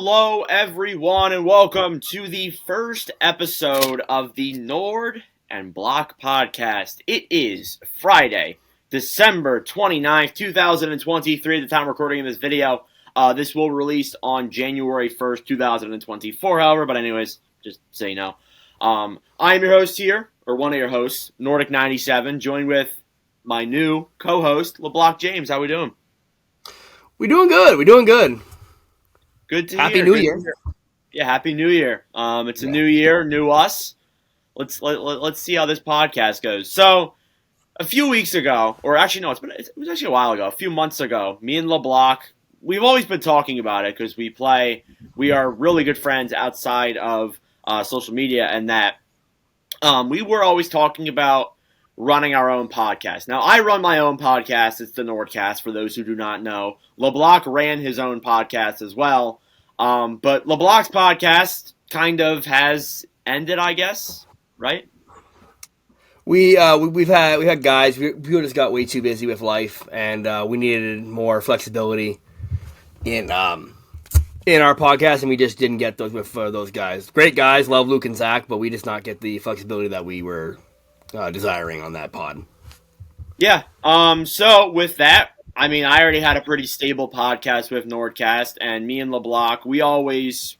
Hello, everyone, and welcome to the first episode of the Nord and Block podcast. It is Friday, December 29th, 2023, the time recording of this video. This will release on January 1st, 2024, however, but anyways, just so you know. I am your host here, or one of your hosts, Nordic97, joined with my new co-host, Leblock James. How we doing? We're doing good. Good to Happy hear. New Good Year. to hear. Yeah, Happy New Year. It's a new year, new us. Let's see how this podcast goes. So, a few weeks ago, or actually no, it was actually a while ago, a few months ago, me and Leblock, we've always been talking about it because we are really good friends outside of social media, and that we were always talking about running our own podcast. Now, I run my own podcast. It's the Nordcast, for those who do not know. Leblock ran his own podcast as well. But Leblock's podcast kind of has ended, I guess, right? We've had guys. People just got way too busy with life, and we needed more flexibility in our podcast, and we just didn't get those with those guys. Great guys, love Luke and Zach, but we just not get the flexibility that we were desiring on that pod. Yeah. So with that, I mean, I already had a pretty stable podcast with Nordcast, and me and Leblock, we always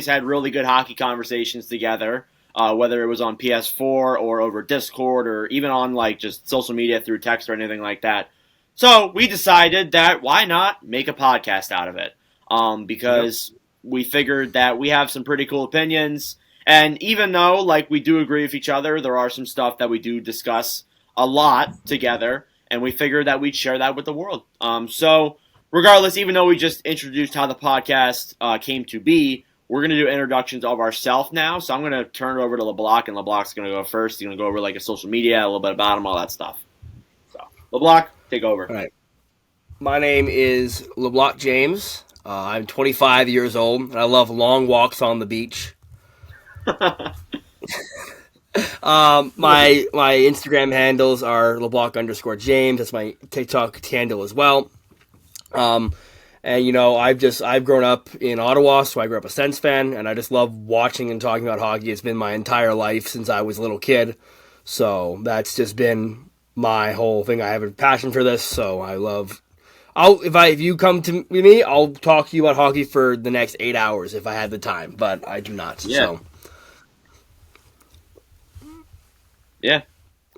had really good hockey conversations together, whether it was on PS4 or over Discord or even on like just social media through text or anything like that. So we decided that why not make a podcast out of it? Because we figured that we have some pretty cool opinions, and even though like we do agree with each other, there are some stuff that we do discuss a lot together. And we figured that we'd share that with the world. So regardless, even though we just introduced how the podcast came to be, we're going to do introductions of ourselves now. So I'm going to turn it over to Leblock, and Leblock's going to go first. He's going to go over like a social media, a little bit about him, all that stuff. So Leblock, take over. All right. My name is Leblock James. I'm 25 years old, and I love long walks on the beach. My Instagram handles are LeBlock_James. That's my TikTok handle as well. And you know, I've grown up in Ottawa, so I grew up a Sens fan, and I just love watching and talking about hockey. It's been my entire life since I was a little kid, so that's just been my whole thing. I have a passion for this, so I love. If you come to me, I'll talk to you about hockey for the next 8 hours if I had the time, but I do not. Yeah. So. Yeah.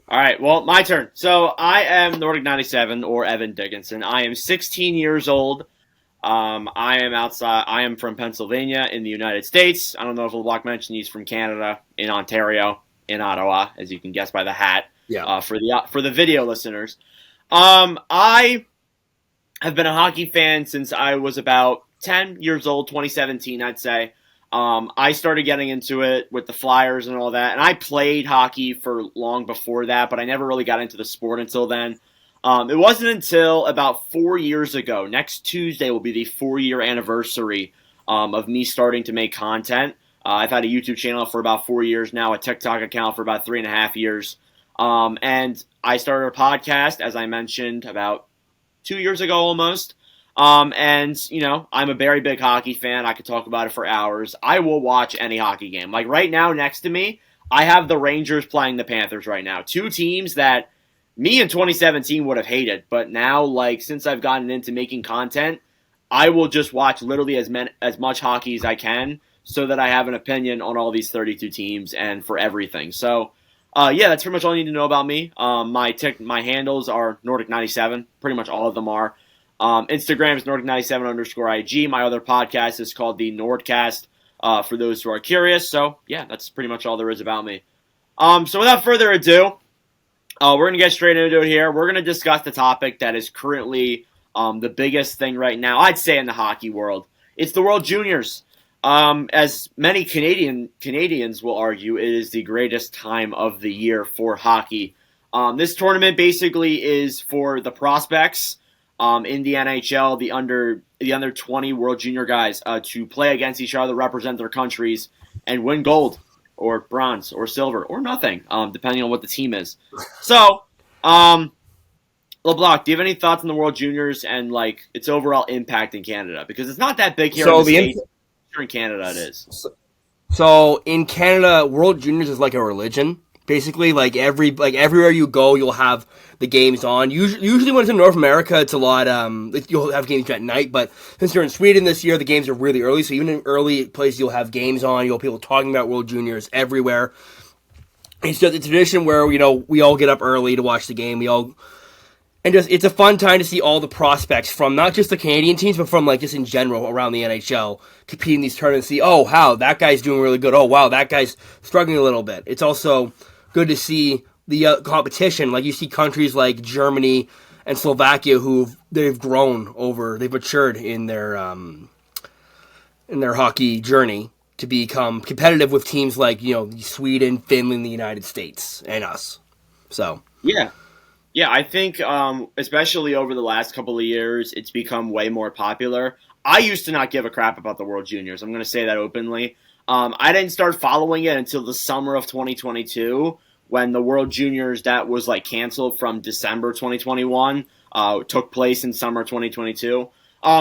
All right. Well, my turn. So I am Nordic97 or Evan Dickinson. I am 16 years old. I am from Pennsylvania in the United States. I don't know if Leblock mentioned he's from Canada, in Ontario, in Ottawa, as you can guess by the hat. Yeah. For the video listeners, I have been a hockey fan since I was about 10 years old, 2017, I'd say. I started getting into it with the Flyers and all that, and I played hockey for long before that, but I never really got into the sport until then. It wasn't until about 4 years ago. Next Tuesday will be the 4-year anniversary of me starting to make content. I've had a YouTube channel for about 4 years now, a TikTok account for about 3.5 years, and I started a podcast, as I mentioned, about 2 years ago almost. And, you know, I'm a very big hockey fan. I could talk about it for hours. I will watch any hockey game. Like right now next to me, I have the Rangers playing the Panthers right now. Two teams that me in 2017 would have hated. But now, like, since I've gotten into making content, I will just watch literally as much hockey as I can so that I have an opinion on all these 32 teams and for everything. So, yeah, that's pretty much all you need to know about me. My handles are Nordic97. Pretty much all of them are. Instagram is Nordic97_IG. My other podcast is called the Nordcast, for those who are curious. So, yeah, that's pretty much all there is about me. So without further ado, we're going to get straight into it here. We're going to discuss the topic that is currently the biggest thing right now, I'd say, in the hockey world. It's the World Juniors. As many Canadians will argue, it is the greatest time of the year for hockey. This tournament basically is for the prospects in the NHL, the under 20 World Junior guys, to play against each other, represent their countries, and win gold or bronze or silver or nothing, depending on what the team is. So, LeBlock, do you have any thoughts on the World Juniors and like its overall impact in Canada? Because it's not that big here in the States. sure in Canada it is. So in Canada, World Juniors is like a religion. Basically, everywhere you go, you'll have the games on. Usually when it's in North America, it's a lot. You'll have games at night. But since you're in Sweden this year, the games are really early. So even in early places, you'll have games on. You'll have people talking about World Juniors everywhere. It's just a tradition where we all get up early to watch the game. It's a fun time to see all the prospects from not just the Canadian teams, but from just in general around the NHL competing in these tournaments. See, oh wow, that guy's doing really good. Oh wow, that guy's struggling a little bit. It's also good to see the competition. Like you see countries like Germany and Slovakia they've matured in their hockey journey to become competitive with teams like Sweden, Finland, the United States, and us. So Yeah. Yeah, I think especially over the last couple of years, it's become way more popular. I used to not give a crap about the World Juniors. I'm going to say that openly. I didn't start following it until the summer of 2022 when the World Juniors that was canceled from December 2021 took place in summer 2022.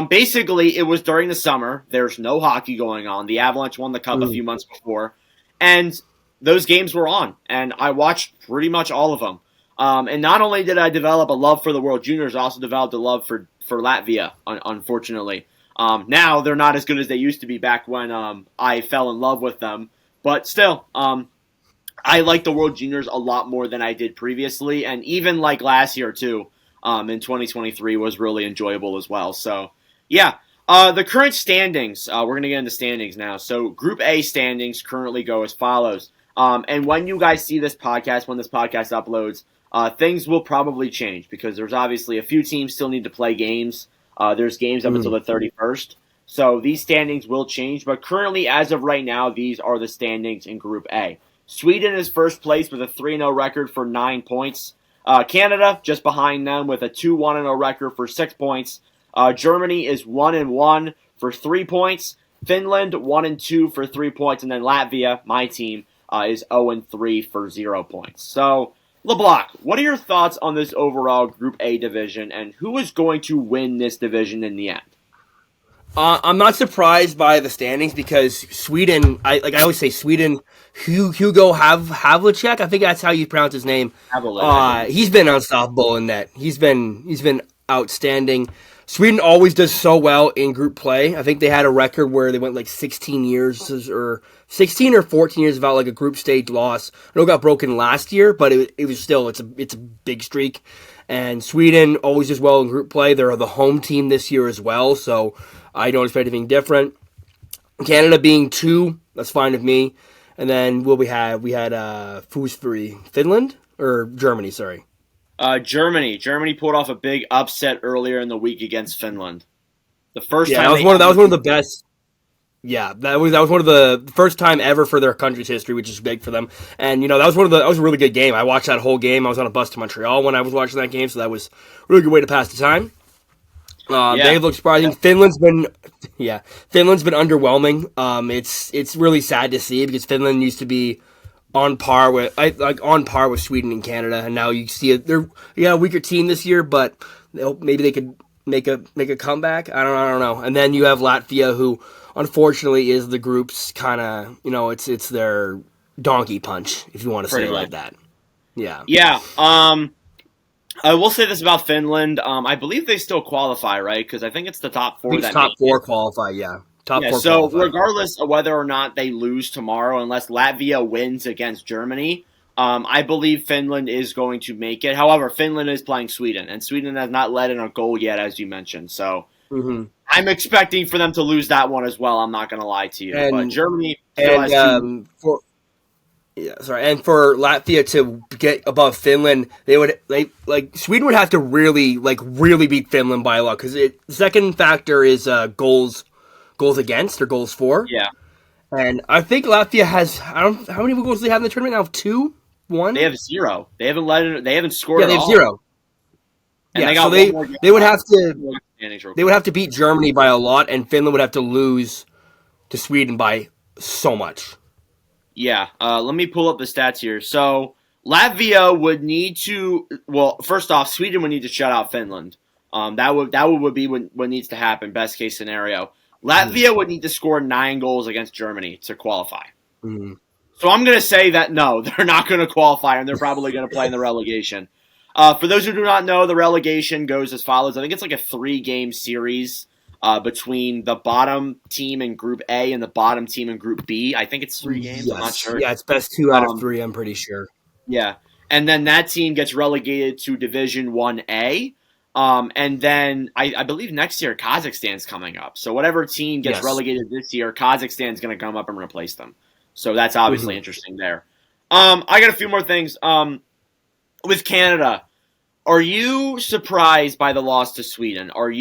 Basically, it was during the summer. There's no hockey going on. The Avalanche won the Cup a few months before. And those games were on. And I watched pretty much all of them. And not only did I develop a love for the World Juniors, I also developed a love for Latvia, unfortunately. Now they're not as good as they used to be back when I fell in love with them. But still, I like the World Juniors a lot more than I did previously. And even last year, too, in 2023 was really enjoyable as well. So, yeah. The current standings, we're going to get into standings now. So Group A standings currently go as follows. And when you guys see this podcast, when this podcast uploads, things will probably change because there's obviously a few teams still need to play games. There's games up until the 31st. So these standings will change. But currently, as of right now, these are the standings in Group A. Sweden is first place with a 3-0 record for 9 points. Canada, just behind them with a 2-1-0 record for 6 points. Germany is 1-1 for 3 points. Finland, 1-2 for 3 points. And then Latvia, my team, is 0-3 for 0 points. So, LeBlock, what are your thoughts on this overall Group A division, and who is going to win this division in the end? I'm not surprised by the standings because Sweden, I always say Sweden, Hugo Havlicek, I think that's how you pronounce his name. He's been unstoppable in net. He's been outstanding. Sweden always does so well in group play. I think they had a record where they went 16 years or 16 or 14 years without a group stage loss. I know it got broken last year, but it was still it's a big streak. And Sweden always does well in group play. They're the home team this year as well, so I don't expect anything different. Canada being 2, that's fine with me. And then we had who's 3? Finland or Germany? Sorry. Germany. Germany pulled off a big upset earlier in the week against Finland. The first time that was one of the best. Yeah, that was one of the first time ever for their country's history, which is big for them. And that was a really good game. I watched that whole game. I was on a bus to Montreal when I was watching that game, so that was a really good way to pass the time. They look surprising. Finland's been underwhelming. It's really sad to see because Finland used to be on par with Sweden and Canada, and now you see they're a weaker team this year, but maybe they could make a comeback. I don't know. And then you have Latvia, who unfortunately is the group's kind of it's their donkey punch, if you want to say it like that. Yeah. Yeah. I will say this about Finland. I believe they still qualify, right? Because I think it's the top 4 that top 4 qualify. Yeah. Top 4 so qualify. Regardless of whether or not they lose tomorrow, unless Latvia wins against Germany, I believe Finland is going to make it. However, Finland is playing Sweden, and Sweden has not let in a goal yet, as you mentioned. So I'm expecting for them to lose that one as well. I'm not going to lie to you. But Germany still has 2. And for Latvia to get above Finland, Sweden would have to really beat Finland by a lot because the second factor is goals against or goals for. Yeah. And I think Latvia has how many goals do they have in the tournament now? 2? 1? They have 0. They haven't scored at all. Yeah, they have 0. And so they would have to beat Germany by a lot, and Finland would have to lose to Sweden by so much. Yeah, let me pull up the stats here. So Latvia would need to. Well, first off, Sweden would need to shut out Finland. That would be what needs to happen. Best case scenario. Mm-hmm. Latvia would need to score 9 goals against Germany to qualify. Mm-hmm. So I'm going to say that no, they're not going to qualify, and they're probably going to play in the relegation. For those who do not know, the relegation goes as follows. I think it's like a 3-game series between the bottom team in Group A and the bottom team in Group B. I think it's 3 games. I'm not Yes. sure. Yeah, it's best 2 out of Um, 3, I'm pretty sure. yeah, and then that team gets relegated to Division 1A. And then I believe next year Kazakhstan's coming up. So whatever team gets Yes. relegated this year, Kazakhstan's going to come up and replace them. So that's obviously Mm-hmm. interesting there. I got a few more things. With Canada, are you surprised by the loss to Sweden? Do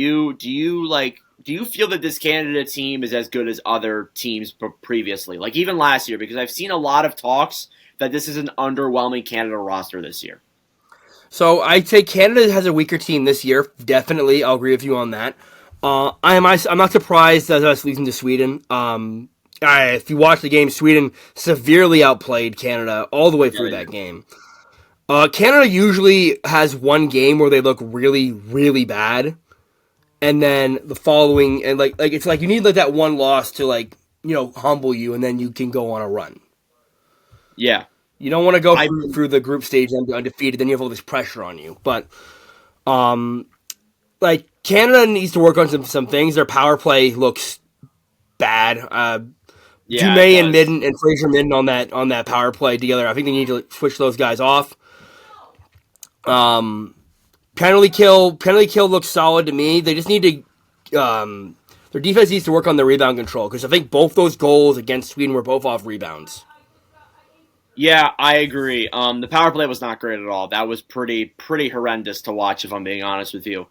you feel that this Canada team is as good as other teams previously, like even last year? Because I've seen a lot of talks that this is an underwhelming Canada roster this year. So I'd say Canada has a weaker team this year. Definitely, I'll agree with you on that. I'm not surprised that us losing to Sweden. If you watch the game, Sweden severely outplayed Canada all the way Yeah, through that game. Canada usually has one game where they look really, really bad, and then the following, and like it's like you need like that one loss to humble you, and then you can go on a run. yeah. You don't want to go I through the group stage undefeated, then you have all this pressure on you. But like Canada needs to work on some things. Their power play looks bad. yeah, it Dumais and does. Midden and Fraser Midden on that power play together. I think they need to switch those guys off. Penalty kill looks solid to me. They just need to their defense needs to work on the rebound control because I think both those goals against Sweden were both off rebounds. Yeah, I agree. The power play was not great at all. That was pretty horrendous to watch, if I'm being honest with you.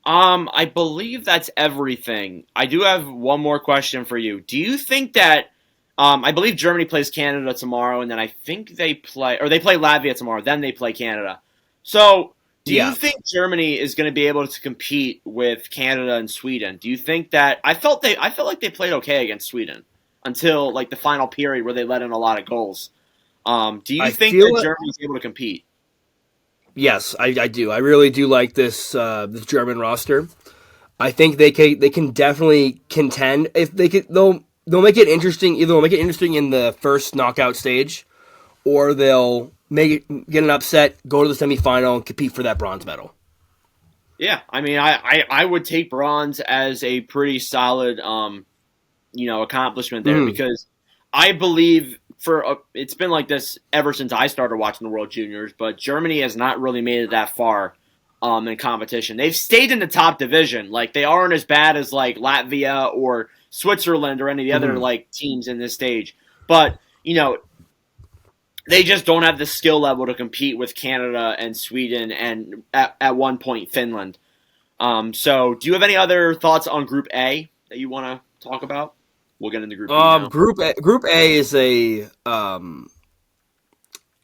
I believe that's everything. I do have one more question for you. Do you think that I believe Germany plays Canada tomorrow, and then I think they play Latvia tomorrow, then they play Canada. So, do you Yeah, think Germany is going to be able to compete with Canada and Sweden? Do you think that I felt like they played okay against Sweden until like the final period where they let in a lot of goals. Do you I think feel that it. Germany's able to compete? Yes, I do. I really do like this German roster. I think they can definitely contend if they could. They'll make it interesting. Either they'll make it interesting in the first knockout stage, or they'll get an upset, go to the semifinal, and compete for that bronze medal. Yeah, I mean, I would take bronze as a pretty solid, accomplishment there Mm. because I believe it's been like this ever since I started watching the World Juniors, but Germany has not really made it that far in competition. They've stayed in the top division. Like they aren't as bad as like Latvia or Switzerland or any of the other Mm-hmm. like teams in this stage. But, they just don't have the skill level to compete with Canada and Sweden and at one point Finland. So do you have any other thoughts on Group A that you want to talk about? We'll get into Group B now. Group A is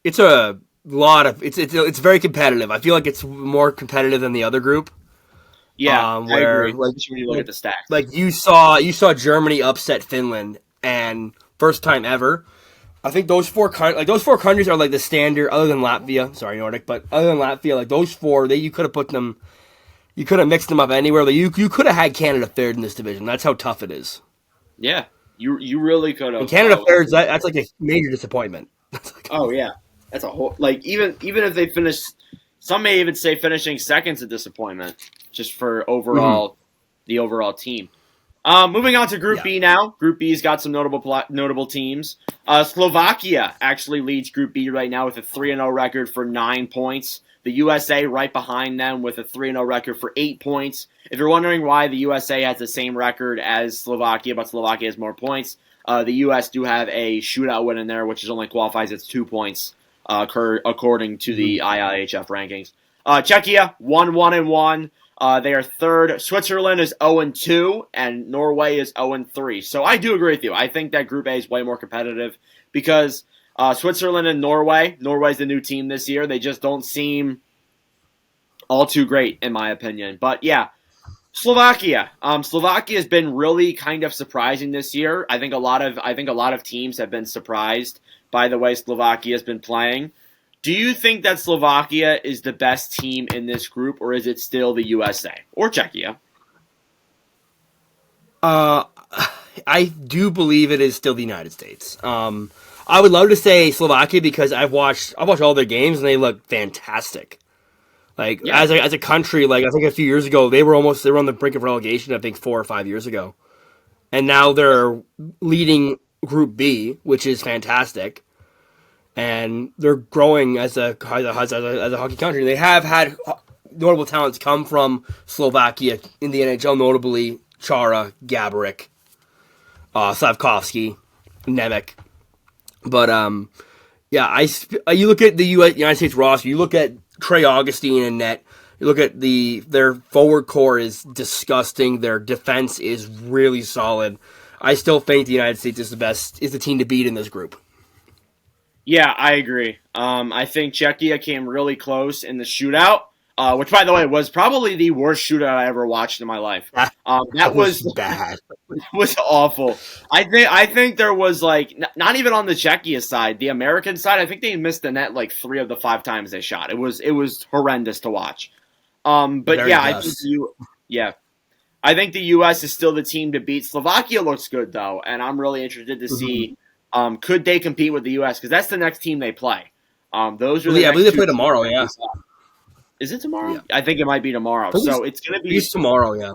it's a lot of it's very competitive. I feel like it's more competitive than the other group. Yeah, I Where agree, especially when you look at the stacks. like you saw Germany upset Finland and first time ever. I think those four countries are like the standard other than Latvia. Sorry, Nordic, but other than Latvia, like those four, you could have put them, you could have mixed them up anywhere. Like, you could have had Canada third in this division. That's how tough it is. Yeah, you really could And have. Canada third, that's like a major disappointment. Oh yeah, that's a whole like even if they finish, some may even say finishing second's a disappointment just for Mhm. the overall team. Moving on to Group Yeah. B now. Group B's got some notable teams. Slovakia actually leads Group B right now with a 3-0 record for 9 points. The USA right behind them with a 3-0 record for 8 points. If you're wondering why the USA has the same record as Slovakia, but Slovakia has more points, the US do have a shootout win in there, which is only qualifies as 2 points according to Mhm. the IIHF rankings. Czechia 1-1-1. They are third. Switzerland is 0-2, and Norway is 0-3. So I do agree with you. I think that Group A is way more competitive because Switzerland and Norway's the new team this year. They just don't seem all too great, in my opinion. But yeah, Slovakia. Slovakia has been really kind of surprising this year. I think a lot of teams have been surprised by the way Slovakia has been playing. Do you think that Slovakia is the best team in this group, or is it still the USA or Czechia? I do believe it is still the United States. I would love to say Slovakia because I've watched all their games and they look fantastic. Like Yeah, as a country, like I think a few years ago they were on the brink of relegation. I think 4 or 5 years ago, and now yeah, they're leading Group B, which is fantastic. And they're growing as a hockey country. They have had notable talents come from Slovakia in the NHL, notably Chara, Gaborik, Slavkovsky, Nemec. But yeah, you look at the United States roster. You look at Trey Augustine and net. You look at their forward core is disgusting. Their defense is really solid. I still think the United States is the team to beat in this group. yeah. I agree. I think Czechia came really close in the shootout, which, by the way, was probably the worst shootout I ever watched in my life. That, That that was was bad. was awful. I think there was like not even on the Czechia side, the American side. I think they missed the net like 3 of the 5 times they shot. It was horrendous to watch. But Very yeah, I think dust. yeah, I think the U.S. is still the team to beat. Slovakia looks good though, and I'm really interested to Mm-hmm. see could they compete with the U.S. because that's the next team they play. Those are the Yeah, I believe next they two play teams tomorrow. they Yeah, face off. Is it tomorrow? yeah. I think it might be tomorrow. I think So it's gonna be it's tomorrow. Yeah.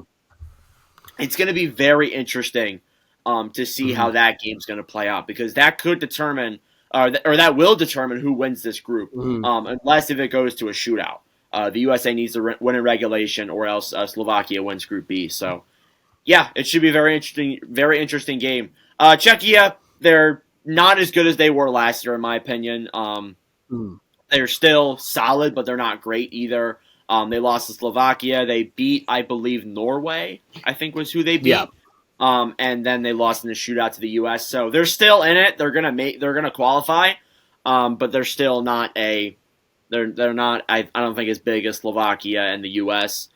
very interesting to see Mm-hmm. how that game's going to play out because that could determine or that will determine who wins this group Mm-hmm. unless if it goes to a shootout. The USA needs to win in regulation or else Slovakia wins Group B. So yeah, it should be a very interesting game. Czechia, they're not as good as they were last year in my opinion. Mm-hmm. They're still solid, but they're not great either. They lost to Slovakia. They beat, I believe, Norway. I think was who they Yeah. beat. And then they lost in the shootout to the U.S. So they're still in it. They're gonna qualify, but they're still not a. They're not. I don't think as big as Slovakia and the U.S.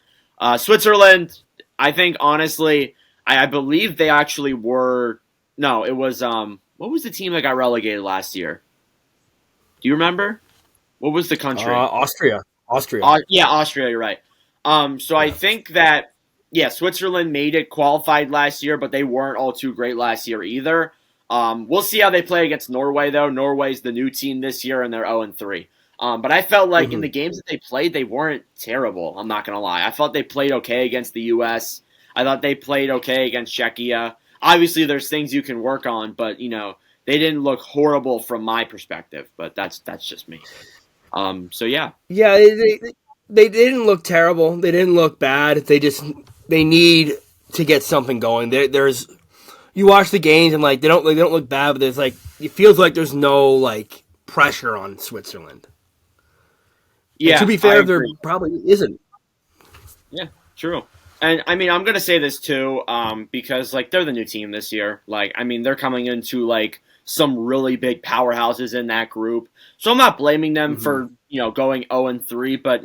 Switzerland. I think honestly, I believe they actually were. No, it was What was the team that got relegated last year? Do you remember? What was the country? Austria. Austria. Yeah, Austria. You're right. So I Yeah. think that yeah, Switzerland made it qualified last year, but they weren't all too great last year either. We'll see how they play against Norway though. Norway's the new team this year, and they're 0-3. But I felt like in Mm-hmm. the games that they played, they weren't terrible. I'm not gonna lie. I thought they played okay against the U.S. I thought they played okay against Czechia. Obviously, there's things you can work on, but they didn't look horrible from my perspective. But that's just me. So yeah, Yeah, they didn't look terrible. They didn't look bad. They need to get something going. There's you watch the games and like they don't look bad, but there's like it feels like there's no like pressure on Switzerland. And to yeah, be I fair, there agree. probably isn't. Yeah, true. And I mean, I'm gonna say this too, because like they're the new team this year. Like, I mean, they're coming into like some really big powerhouses in that group. So I'm not blaming them Hmm. for going 0-3, but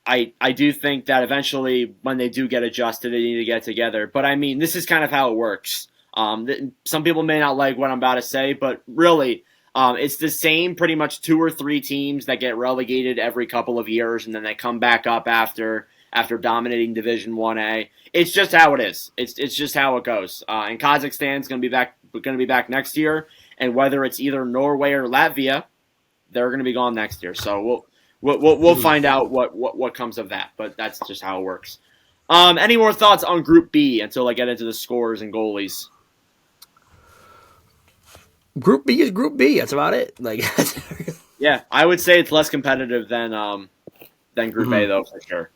I do think that eventually when they do get adjusted, they need to get together. But I mean, this is kind of how it works. Some people may not like what I'm about to say, but really, it's the same pretty much 2 or 3 teams that get relegated every couple of years, and then they come back up after dominating Division 1A. It's just how it is. It's just how it goes. And Kazakhstan's going to be back next year, and whether it's either Norway or Latvia, they're going to be gone next year. So we'll Hmm. find out what comes of that. But that's just how it works. Any more thoughts on Group B until I get into the scores and goalies? Group B is Group B. That's about it. Like, Yeah, I would say it's less competitive than Group A Mhm. though for sure.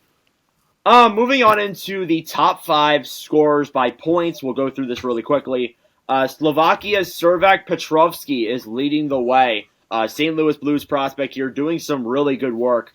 Moving on into the top 5 scorers by points, we'll go through this really quickly. Slovakia's Servak Petrovsky is leading the way. St. Louis Blues prospect here, doing some really good work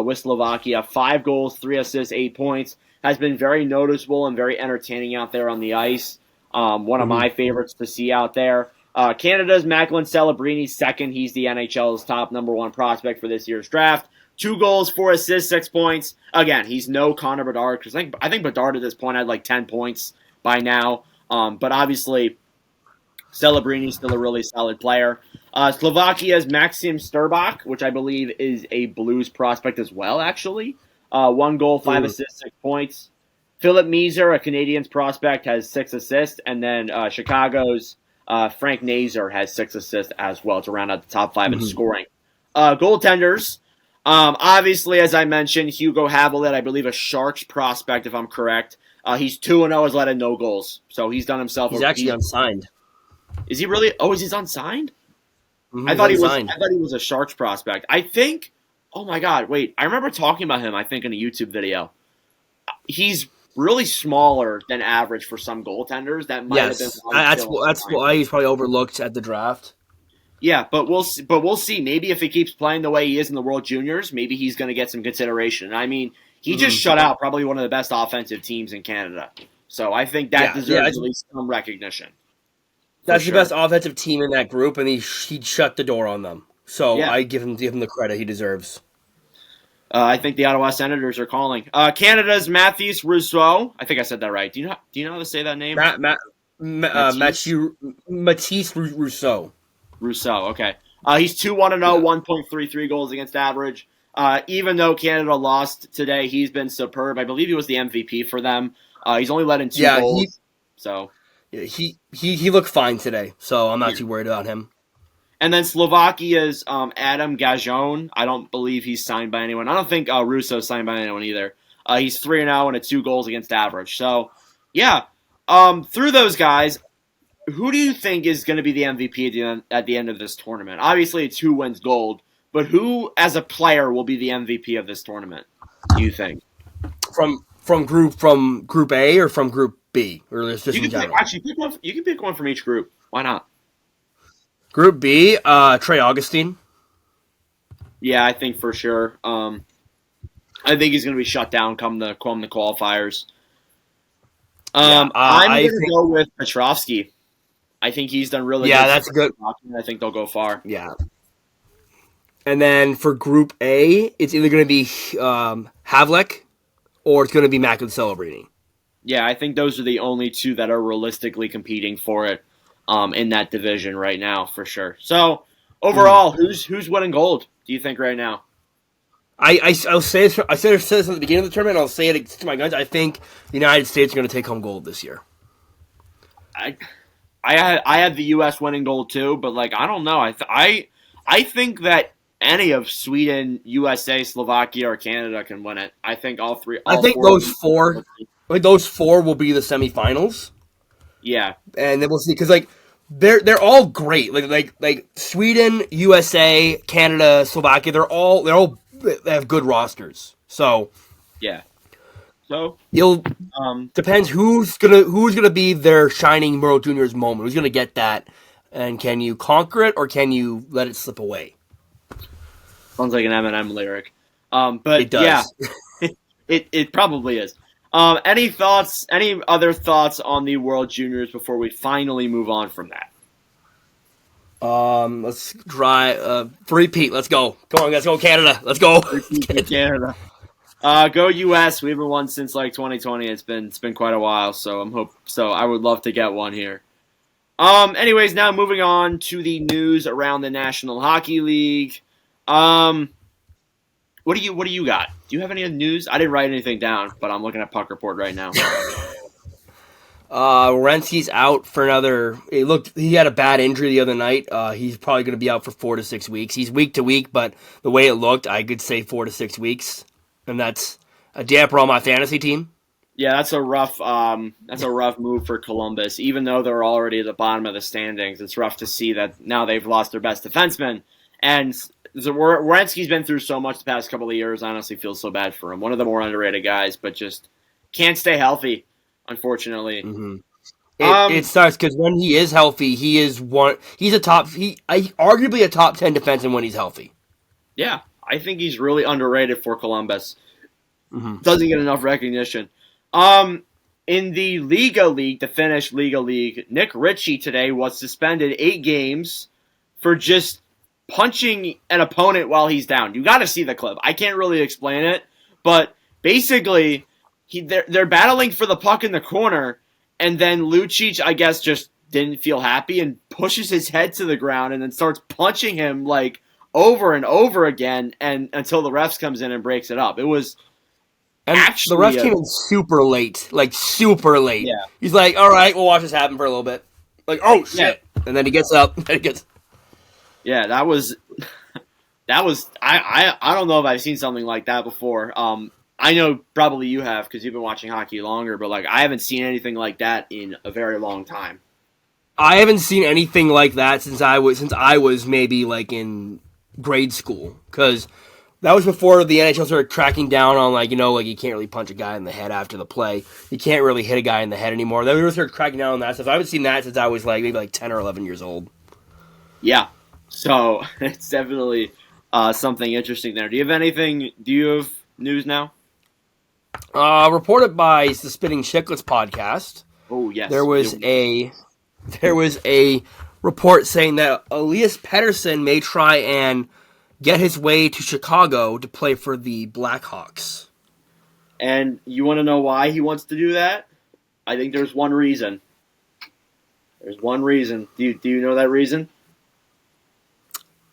with Slovakia. 5 goals, 3 assists, 8 points. Has been very noticeable and very entertaining out there on the ice. One of Mhm. my favorites to see out there. Canada's Macklin Celebrini second. He's the NHL's top #1 prospect for this year's draft. 2 goals, 4 assists, 6 points. Again, he's no Connor Bedard because I think Bedard at this point had like 10 points by now. But obviously, Celebrini's still a really solid player. Slovakia's Maxim Sturbach, which I believe is a Blues prospect as well. Actually, 1 goal, five Mhm. assists, 6 points. Philip Meeser, a Canadiens prospect, has 6 assists, and then Chicago's Frank Nazar has 6 assists as well to round out the top 5 in scoring. Goaltenders, obviously, as I mentioned, Hugo Havelid, I believe a Sharks prospect, if I'm correct. He's 2-0, has let in no goals, so he's done himself. He's actually unsigned. Is he really? Oh, is he unsigned? I thought he was. I thought he was a Sharks prospect. I think. Oh my God! Wait, I remember talking about him. I think in a YouTube video. He's really smaller than average for some goaltenders. That might have been. That's why he's probably overlooked at the draft. Yeah, but we'll see. But we'll see. Maybe if he keeps playing the way he is in the World Juniors, maybe he's going to get some consideration. I mean, he just shut out probably one of the best offensive teams in Canada. So I think that deserves at least some recognition. That's the best offensive team in that group, and he shut the door on them. So I give him the credit he deserves. I think the Ottawa Senators are calling. Canada's Mathieu Rousseau. I think I said that right. Do you know how to say that name? Mathieu Rousseau. Rousseau. Okay. He's 2-1-0, 1.33 goals against average. Even though Canada lost today, he's been superb. I believe he was the MVP for them. He's only let in 2 goals. He looked fine today, so I'm not too worried about him. And then Slovakia's Adam Gajon. I don't believe he's signed by anyone. I don't think Russo's signed by anyone either. He's 3-0 and 2 goals against average. So, yeah. Through those guys, who do you think is going to be the MVP at the end of this tournament? Obviously, it's who wins gold, but who, as a player, will be the MVP of this tournament? Do you think? From Group A or from Group B, or just in general? You can pick one from each group. Why not? Group B, Trey Augustine. Yeah, I think for sure. I think he's going to be shut down come the qualifiers. I'm going to go with Petrovsky. I think he's done really good. Yeah, that's good. I think they'll go far. Yeah. And then for Group A, it's either going to be Havlicek or it's going to be Macklin celebrating. Yeah, I think those are the only two that are realistically competing for it in that division right now, for sure. So, overall, who's winning gold, do you think, right now? I'll say this, I said this at the beginning of the tournament, and I'll say it to my guns. I think the United States are going to take home gold this year. I had the U.S. winning gold too, but I don't know. I think that any of Sweden, USA, Slovakia, or Canada can win it. I think all three. I think those four will be the semifinals. Yeah, and then we'll see because they're all great. Like Sweden, USA, Canada, Slovakia. They have good rosters. So yeah. So depends who's gonna be their shining World Juniors moment. Who's gonna get that, and can you conquer it or can you let it slip away? Sounds like an Eminem lyric. But it does. Yeah, it probably is. Any other thoughts on the World Juniors before we finally move on from that? Let's try repeat. Let's go. Come on, let's go Canada. Let's go. Canada. Go US. We haven't won since 2020. It's been quite a while, so I would love to get one here. Anyways, now moving on to the news around the National Hockey League. What do you got? Do you have any news? I didn't write anything down, but I'm looking at Puck Report right now. Werenski's out for another. He had a bad injury the other night. He's probably going to be out for 4 to 6 weeks. He's week to week, but the way it looked, I could say 4 to 6 weeks, and that's a damper on my fantasy team. Yeah, that's a rough move for Columbus. Even though they're already at the bottom of the standings, it's rough to see that now they've lost their best defenseman. And Werenski's been through so much the past couple of years. I honestly feel so bad for him. One of the more underrated guys, but just can't stay healthy, unfortunately. Mm-hmm. It sucks because when he is healthy, he's arguably a top 10 defenseman when he's healthy. Yeah, I think he's really underrated for Columbus. Mm-hmm. Doesn't get enough recognition. In the the Finnish Liga League, Nick Ritchie today was suspended 8 games for just punching an opponent while he's down. You got to see the clip. I can't really explain it, but basically, they're battling for the puck in the corner, and then Lucic, I guess, just didn't feel happy and pushes his head to the ground and then starts punching him over and over again and until the refs comes in and breaks it up. It was And the actually ref came in super late, like super late. yeah, He's like, "All right, we'll watch this happen for a little bit." Like, "Oh yeah, shit!" And then he gets up. And he gets. yeah. I don't know if I've seen something like that before. I know probably you have because you've been watching hockey longer, but like I haven't seen anything like that in a very long time. I haven't seen anything like that since I was maybe like in grade school because that was before the NHL started cracking down on like like you can't really punch a guy in the head after the play. You can't really hit a guy in the head anymore. They really started cracking down on that stuff. I haven't seen that since I was like maybe like 10 or 11 years old. Yeah, so it's definitely something interesting there. Do you have anything? Do you have news now? Reported by the Spitting Chicklets podcast, Oh there yes, we was do. a there was a report saying that Elias Pettersson may try and get his way to Chicago to play for the Blackhawks. And you want to know why he wants to do that? I think there's one reason. There's one reason. Do you know that reason?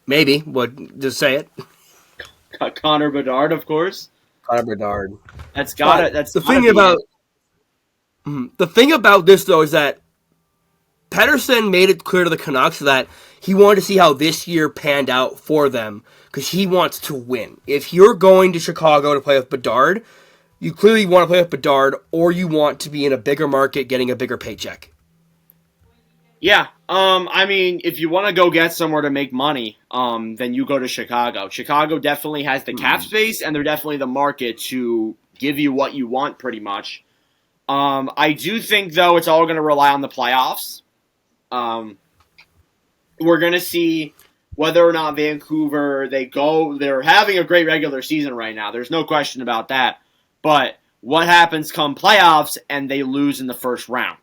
Maybe, would just say it. Connor Bedard, of course. Connor Bedard. That's got But it. That's the gotta thing be about it. the thing about this though is that Pettersson made it clear to the Canucks that he wanted to see how this year panned out for them because he wants to win. If you're going to Chicago to play with Bedard, you clearly want to play with Bedard, or you want to be in a bigger market getting a bigger paycheck. Yeah. I mean, if you want to go get somewhere to make money, then you go to Chicago. Chicago definitely has the cap space, and they're definitely the market to give you what you want, pretty much. I do think though it's all going to rely on the playoffs. Um, we're going to see whether or not Vancouver they're having a great regular season right now. There's no question about that. But what happens come playoffs and they lose in the first round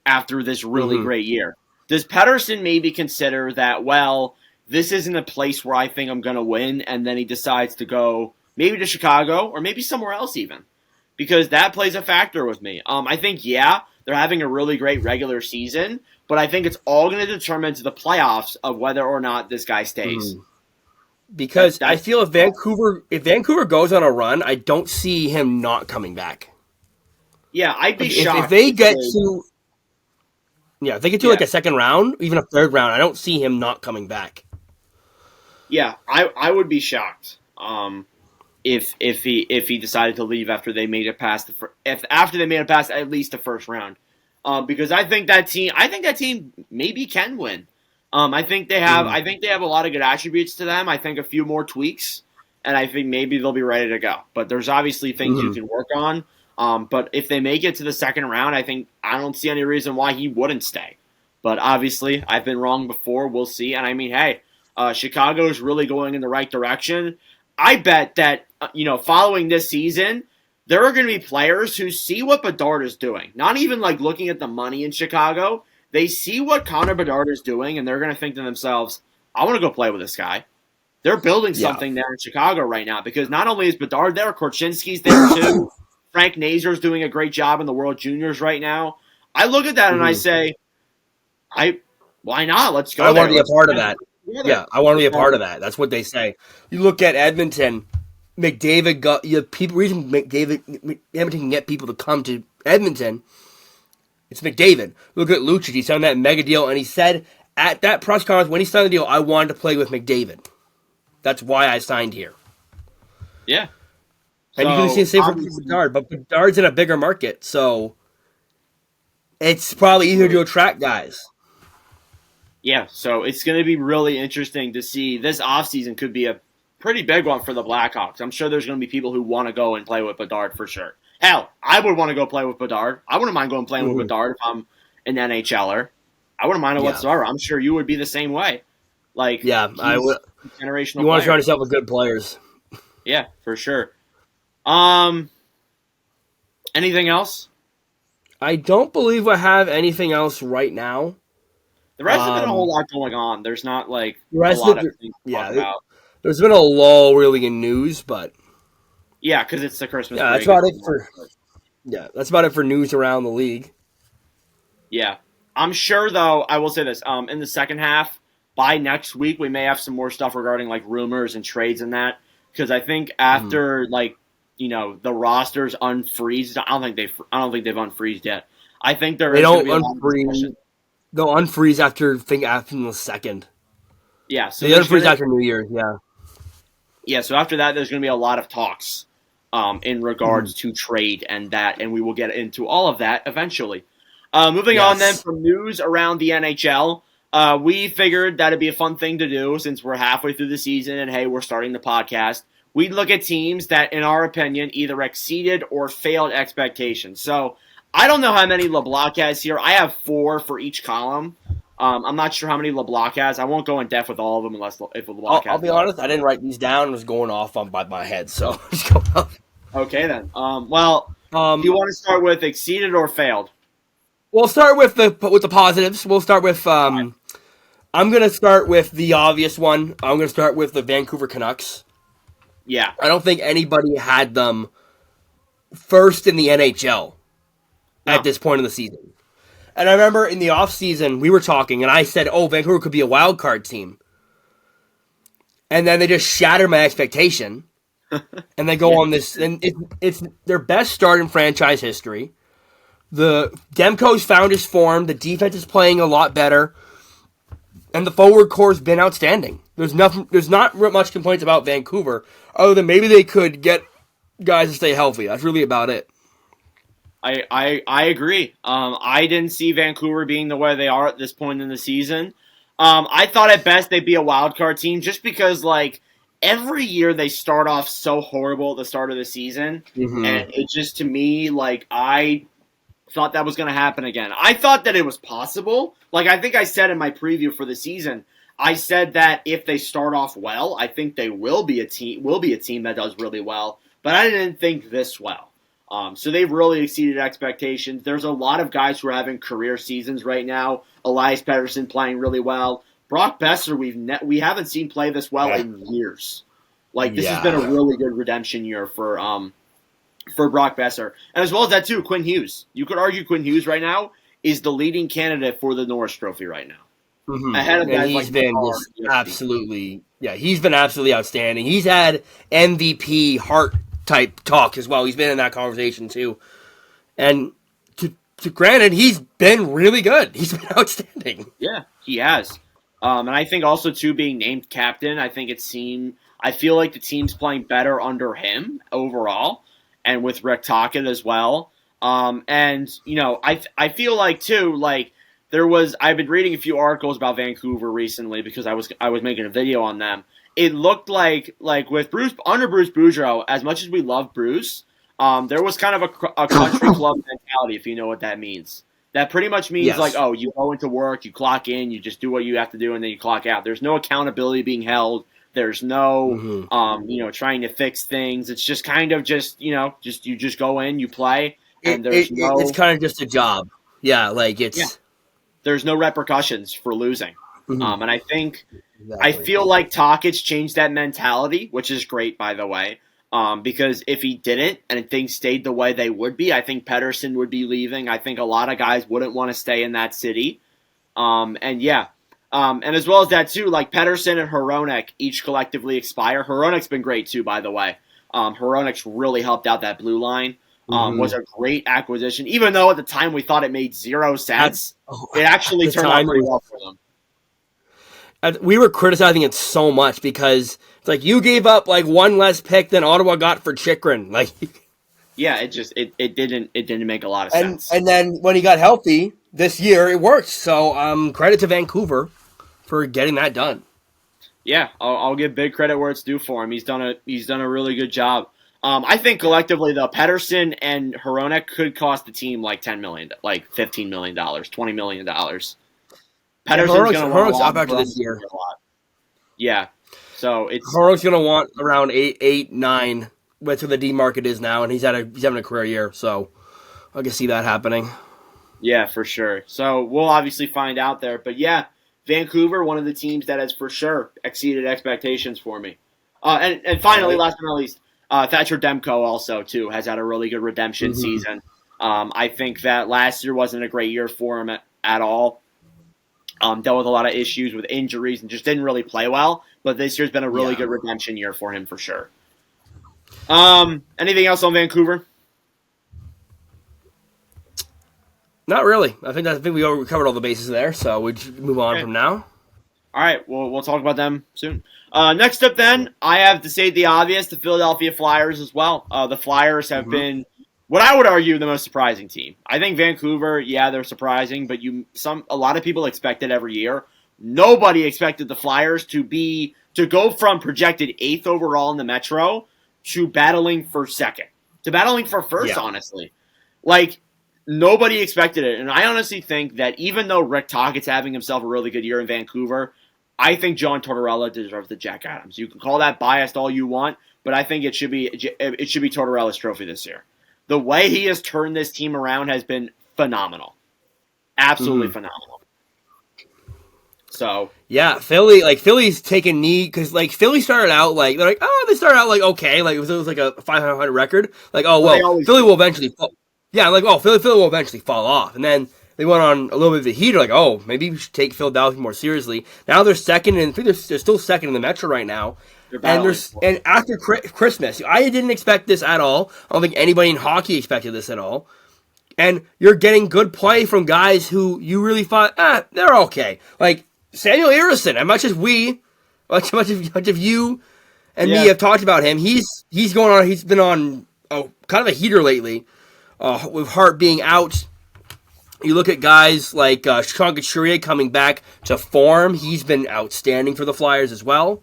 after this really great year? Does Pedersen maybe consider that, well, this isn't a place where I think I'm going to win, and then he decides to go maybe to Chicago or maybe somewhere else even? Because that plays a factor with me. I think, yeah, they're having a really great regular season, but I think it's all going to determine to the playoffs of whether or not this guy stays. Because I feel if Vancouver goes on a run, I don't see him not coming back. Yeah, I'd be Like, shocked. if they get to if they get to like a second round, even a third round, I don't see him not coming back. Yeah, I would be shocked. If he decided to leave after they made it past after they made it past at least the first round, because I think that team maybe can win. I think they have a lot of good attributes to them. I think a few more tweaks, and I think maybe they'll be ready to go. But there's obviously things you can work on. But if they make it to the second round, I don't see any reason why he wouldn't stay. But obviously, I've been wrong before. We'll see. And I mean, hey, Chicago is really going in the right direction. I bet that following this season, there are going to be players who see what Bedard is doing. Not even like looking at the money in Chicago. They see what Connor Bedard is doing, and they're going to think to themselves, "I want to go play with this guy." They're building something there in Chicago right now because not only is Bedard there, Korchinski's there too. Frank Nazar's doing a great job in the World Juniors right now. I look at that and I say, why not? Let's go I there. want to be a part of Let's that. Yeah, I want to be a part of that. That's what they say. You look at Edmonton. McDavid got people. Reason Edmonton can get people to come to Edmonton. It's McDavid. Look at Lucic. He signed that mega deal, and he said at that press conference when he signed the deal, "I wanted to play with McDavid. That's why I signed here." Yeah. And you can see the same for Bedard, but Bedard's in a bigger market, so it's probably easier to attract guys. Yeah, so it's going to be really interesting to see. This offseason could be a pretty big one for the Blackhawks. I'm sure there's going to be people who want to go and play with Bedard for sure. Hell, I would want to go play with Bedard. I wouldn't mind going playing with Bedard if I'm an NHLer. I wouldn't mind it whatsoever. I'm sure you would be the same way. Like, I would. Generational. You want to surround yourself with good players. Yeah, for sure. Anything else? I don't believe I have anything else right now. The rest has been a whole lot going on. There's not like a lot of things to talk about. There's been a lull really in news, but yeah, because it's the Christmas. Yeah, that's about it for. Yeah, that's about it for news around the league. Yeah, I'm sure though. I will say this: in the second half, by next week, we may have some more stuff regarding like rumors and trades and that. Because I think after like the roster's unfreezed. I don't think they've unfreezed yet. I think there They is going don't to be a lot of unfreeze. discussion. They'll unfreeze after the second. Yeah, so They there's going unfreeze to after New Year's. Yeah. yeah, so after that, there's going to be a lot of talks in Mm-hmm. regards to trade and that, and we will get into all of that eventually. Moving on then Yes. from news around the NHL, we figured that'd be a fun thing to do since we're halfway through the season and hey, we're starting the podcast. We'd look at teams that, in our opinion, either exceeded or failed expectations. So I don't know how many LeBlanc has here. I have 4 for each column. I'm not sure how many LeBlanc has. I won't go in depth with all of them unless if LeBlanc I'll has be more. honest. I didn't write these down. I was going off on by my head. So just go off. Okay then. Well, do you Um, want to start with exceeded or failed? we'll start with the positives. We'll start with. I'm gonna start with the obvious one. I'm gonna start with the Vancouver Canucks. Yeah. I don't think anybody had them first in the NHL at No. this point in the season. And I remember in the offseason, we were talking, and I said, oh, Vancouver could be a wild card team. And then they just shattered my expectation. And they go Yeah. on this, and it's their best start in franchise history. The Demko's found his form. The defense is playing a lot better. And the forward core's been outstanding. There's not much complaints about Vancouver, other than maybe they could get guys to stay healthy. That's really about it. I agree. I didn't see Vancouver being the way they are at this point in the season. I thought at best they'd be a wild card team just because like every year they start off so horrible at the start of the season, Mm-hmm. and it just to me like I thought that was going to happen again. I thought that it was possible. Like I think I said in my preview for the season, I said that if they start off well, I think they will be a team that does really well. But I didn't think this well. So they've really exceeded expectations. There's a lot of guys who are having career seasons right now. Elias Pettersson playing really well. Brock Besser, we haven't seen play this well Yeah. in years. Like this has been a Yeah. really good redemption year for Brock Besser. And as well as that too, Quinn Hughes. You could argue Quinn Hughes right now is the leading candidate for the Norris Trophy right now. Ahead of Mm-hmm. And guys he's like been Makar just and Gibson. absolutely, yeah, he's been absolutely outstanding. He's had MVP heart type talk as well. He's been in that conversation too. And to granted, he's been really good. He's been outstanding. Yeah, he has. And I think also too being named captain, I feel like the team's playing better under him overall, and with Rick Tocchet as well. And I feel like too like I've been reading a few articles about Vancouver recently because I was making a video on them. It looked like with Bruce Boudreau, as much as we love Bruce, there was kind of a country club mentality, if you know what that means. That pretty much means like, Yes. oh, you go into work, you clock in, you just do what you have to do, and then you clock out. There's no accountability being held. There's no, Mm-hmm. trying to fix things. It's just kind of you just go in, you play, and It's kind of just a job. Yeah, like yeah, it's there's no repercussions for losing. Mhm. And I Exactly. feel like Takich changed that mentality, which is great, by the way. Because if he didn't and things stayed the way they would be, I think Pettersson would be leaving. I think a lot of guys wouldn't want to stay in that city. And yeah. And as well as that, too, like Pettersson and Hronek each collectively expire. Hronek's been great, too, by the way. Hronek's really helped out that blue line. Mm-hmm. Was a great acquisition. Even though at the time we thought it made 0 sense, it At actually the turned out time, pretty well for them. we were criticizing it so much because it's like you gave up like one less pick than Ottawa got for Chikrin. Like, Yeah, it didn't make a lot of and sense. and then when he got healthy this year, it worked. So credit to Vancouver for getting that done. Yeah, I'll give big credit where it's due for him. He's done a really good job. I think collectively though, Pettersson and Hronek could cost the team like $10 million, like $15 million, $20 million. Yeah, Pettersson's going to want a Hronek's lot. up after this Hronek's gonna year. get a lot. Yeah, so it's Hronek's gonna want around 8, 9. That's where the D market is now, and he's having a career year. So I can see that happening. yeah for sure. So we'll obviously find out there, but yeah, Vancouver, one of the teams that has for sure exceeded expectations for me. And finally, Right. last but not least, Thatcher Demko also too has had a really good redemption Mm-hmm. season. I think that last year wasn't a great year for him at all. Dealt with a lot of issues with injuries and just didn't really play well. But this year's been a really Yeah. good redemption year for him for sure. Anything else on Vancouver? Not really. I think we covered all the bases there, so we just move on Okay. from now. All right, we'll talk about them soon. Next up, then, I have to say the obvious: the Philadelphia Flyers as well. The Flyers have Mm-hmm. been what I would argue the most surprising team. I think Vancouver, yeah, they're surprising, but a lot of people expect it every year. Nobody expected the Flyers to go from projected eighth overall in the Metro to battling for second, to battling for first. Yeah. Honestly, like nobody expected it, and I honestly think that even though Rick Tockett's having himself a really good year in Vancouver, I think John Tortorella deserves the Jack Adams. You can call that biased all you want, but I think it should be Tortorella's trophy this year. The way he has turned this team around has been phenomenal, absolutely phenomenal. So Yeah, Philly's taken knee because Philly started out they started out okay, it was like a 500 record, they always Philly do. will eventually fall. Yeah, Philly will eventually fall off, and then they went on a little bit of a heater, maybe we should take Philadelphia more seriously. Now they're second, and I think they're still second in the Metro right now. They're And battling. and after Christmas, I didn't expect this at all. I don't think anybody in hockey expected this at all. And you're getting good play from guys who you really thought, they're okay. Like Samuel Irison, much of you and me Yeah. have talked about him. He's been on kind of a heater lately, with Hart being out. You look at guys like Sean Couturier coming back to form. He's been outstanding for the Flyers as well.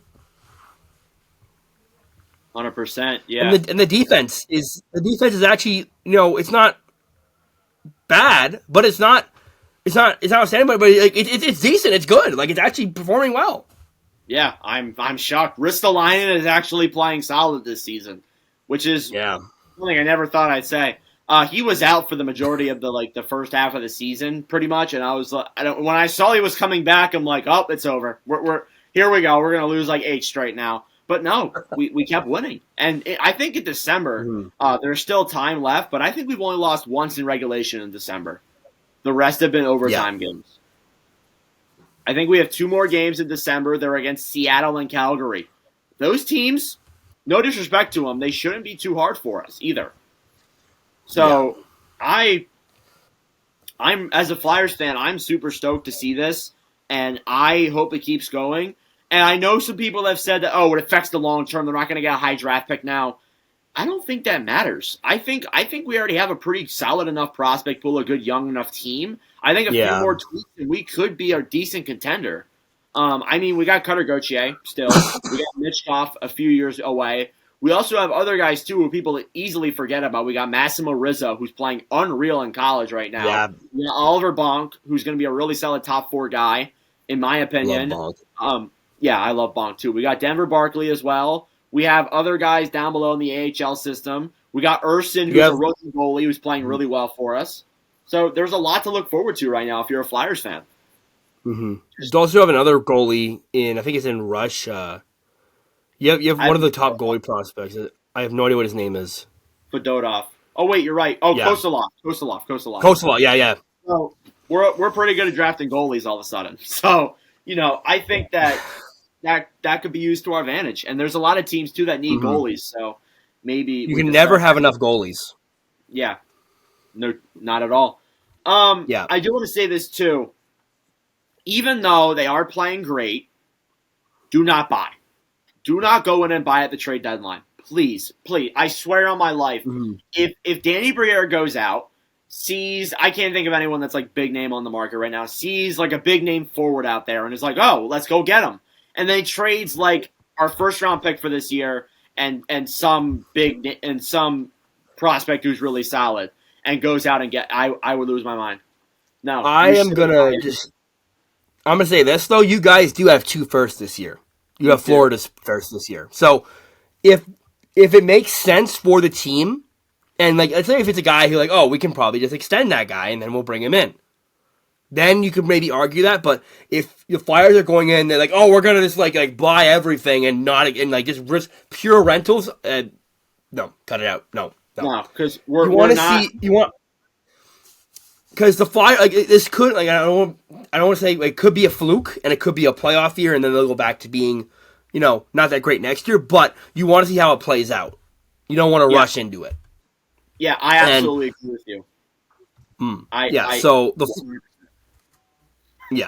100%. Yeah. And the defense is actually, it's not bad, but it's not outstanding, but it's decent. It's good. It's actually performing well. Yeah, I'm shocked. Ristolainen is actually playing solid this season, which is something I never thought I'd say. He was out for the majority of the first half of the season, pretty much, and I was when I saw he was coming back, I'm like, oh, it's over. We're here we go. We're gonna lose 8 straight now. But no, we kept winning, and I think in December there's still time left, but I think we've only lost once in regulation in December. The rest have been overtime games. I think we have 2 more games in December. They're against Seattle and Calgary. Those teams, no disrespect to them, they shouldn't be too hard for us either. So I'm as a Flyers fan, I'm super stoked to see this, and I hope it keeps going. And I know some people have said that, it affects the long term. They're not going to get a high draft pick now. I don't think that matters. I think we already have a pretty solid enough prospect pool, a good young enough team. I think a few more tweaks and we could be a decent contender. We got Cutter Gauthier still. We got Mitchkov a few years away. We also have other guys too who people easily forget about. We got Massimo Rizzo, who's playing unreal in college right now. Yeah. We got Oliver Bonk, who's going to be a really solid top 4 guy, in my opinion. Love Bonk. Yeah, I love Bonk too. We got Denver Barkley as well. We have other guys down below in the AHL system. We got Urson, who's a rookie goalie who's playing really well for us. So there's a lot to look forward to right now if you're a Flyers fan. Mm-hmm. You also have another goalie I think it's in Russia. You have one of the top goalie prospects. I have no idea what his name is. Fedotov. Oh, wait, you're right. Oh, yeah. Kosalov. Kosalov, yeah. So we're pretty good at drafting goalies all of a sudden. So, I think that could be used to our advantage. And there's a lot of teams, too, that need goalies. So maybe you can never have enough goalies. Yeah. No, not at all. I do want to say this, too. Even though they are playing great, do not buy. Do not go in and buy at the trade deadline. Please. I swear on my life. Mm-hmm. If Danny Briere goes out, sees, I can't think of anyone that's big name on the market right now, sees a big name forward out there and is oh, let's go get him. And then he trades our first round pick for this year and some prospect who's really solid and goes out and I would lose my mind. No. I'm gonna say this though, you guys do have 2 firsts this year. You have Florida's first this year. So if it makes sense for the team, and let's say if it's a guy who we can probably just extend that guy and then we'll bring him in. Then you could maybe argue that, but if the Flyers are going in, they're we're gonna just buy everything and not just risk pure rentals. No, cut it out. No, because because the Flyers this could I don't want to say it could be a fluke and it could be a playoff year and then they'll go back to being not that great next year, but you want to see how it plays out. You don't want to Yeah. rush into it. Yeah, I absolutely agree with you.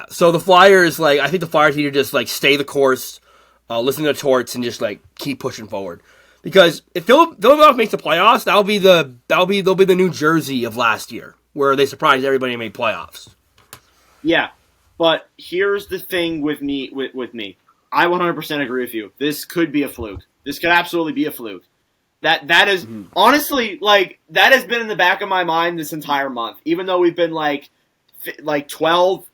So the Flyers, like, I think the Flyers need to just like stay the course, listen to Torts, and just like keep pushing forward. Because if Philadelphia makes the playoffs, they'll be the New Jersey of last year, where they surprised everybody and made playoffs. Yeah, but here's the thing with me. With me, I 100% agree with you. This could be a fluke. This could absolutely be a fluke. That is honestly like that has been in the back of my mind this entire month. Even though we've been like 12,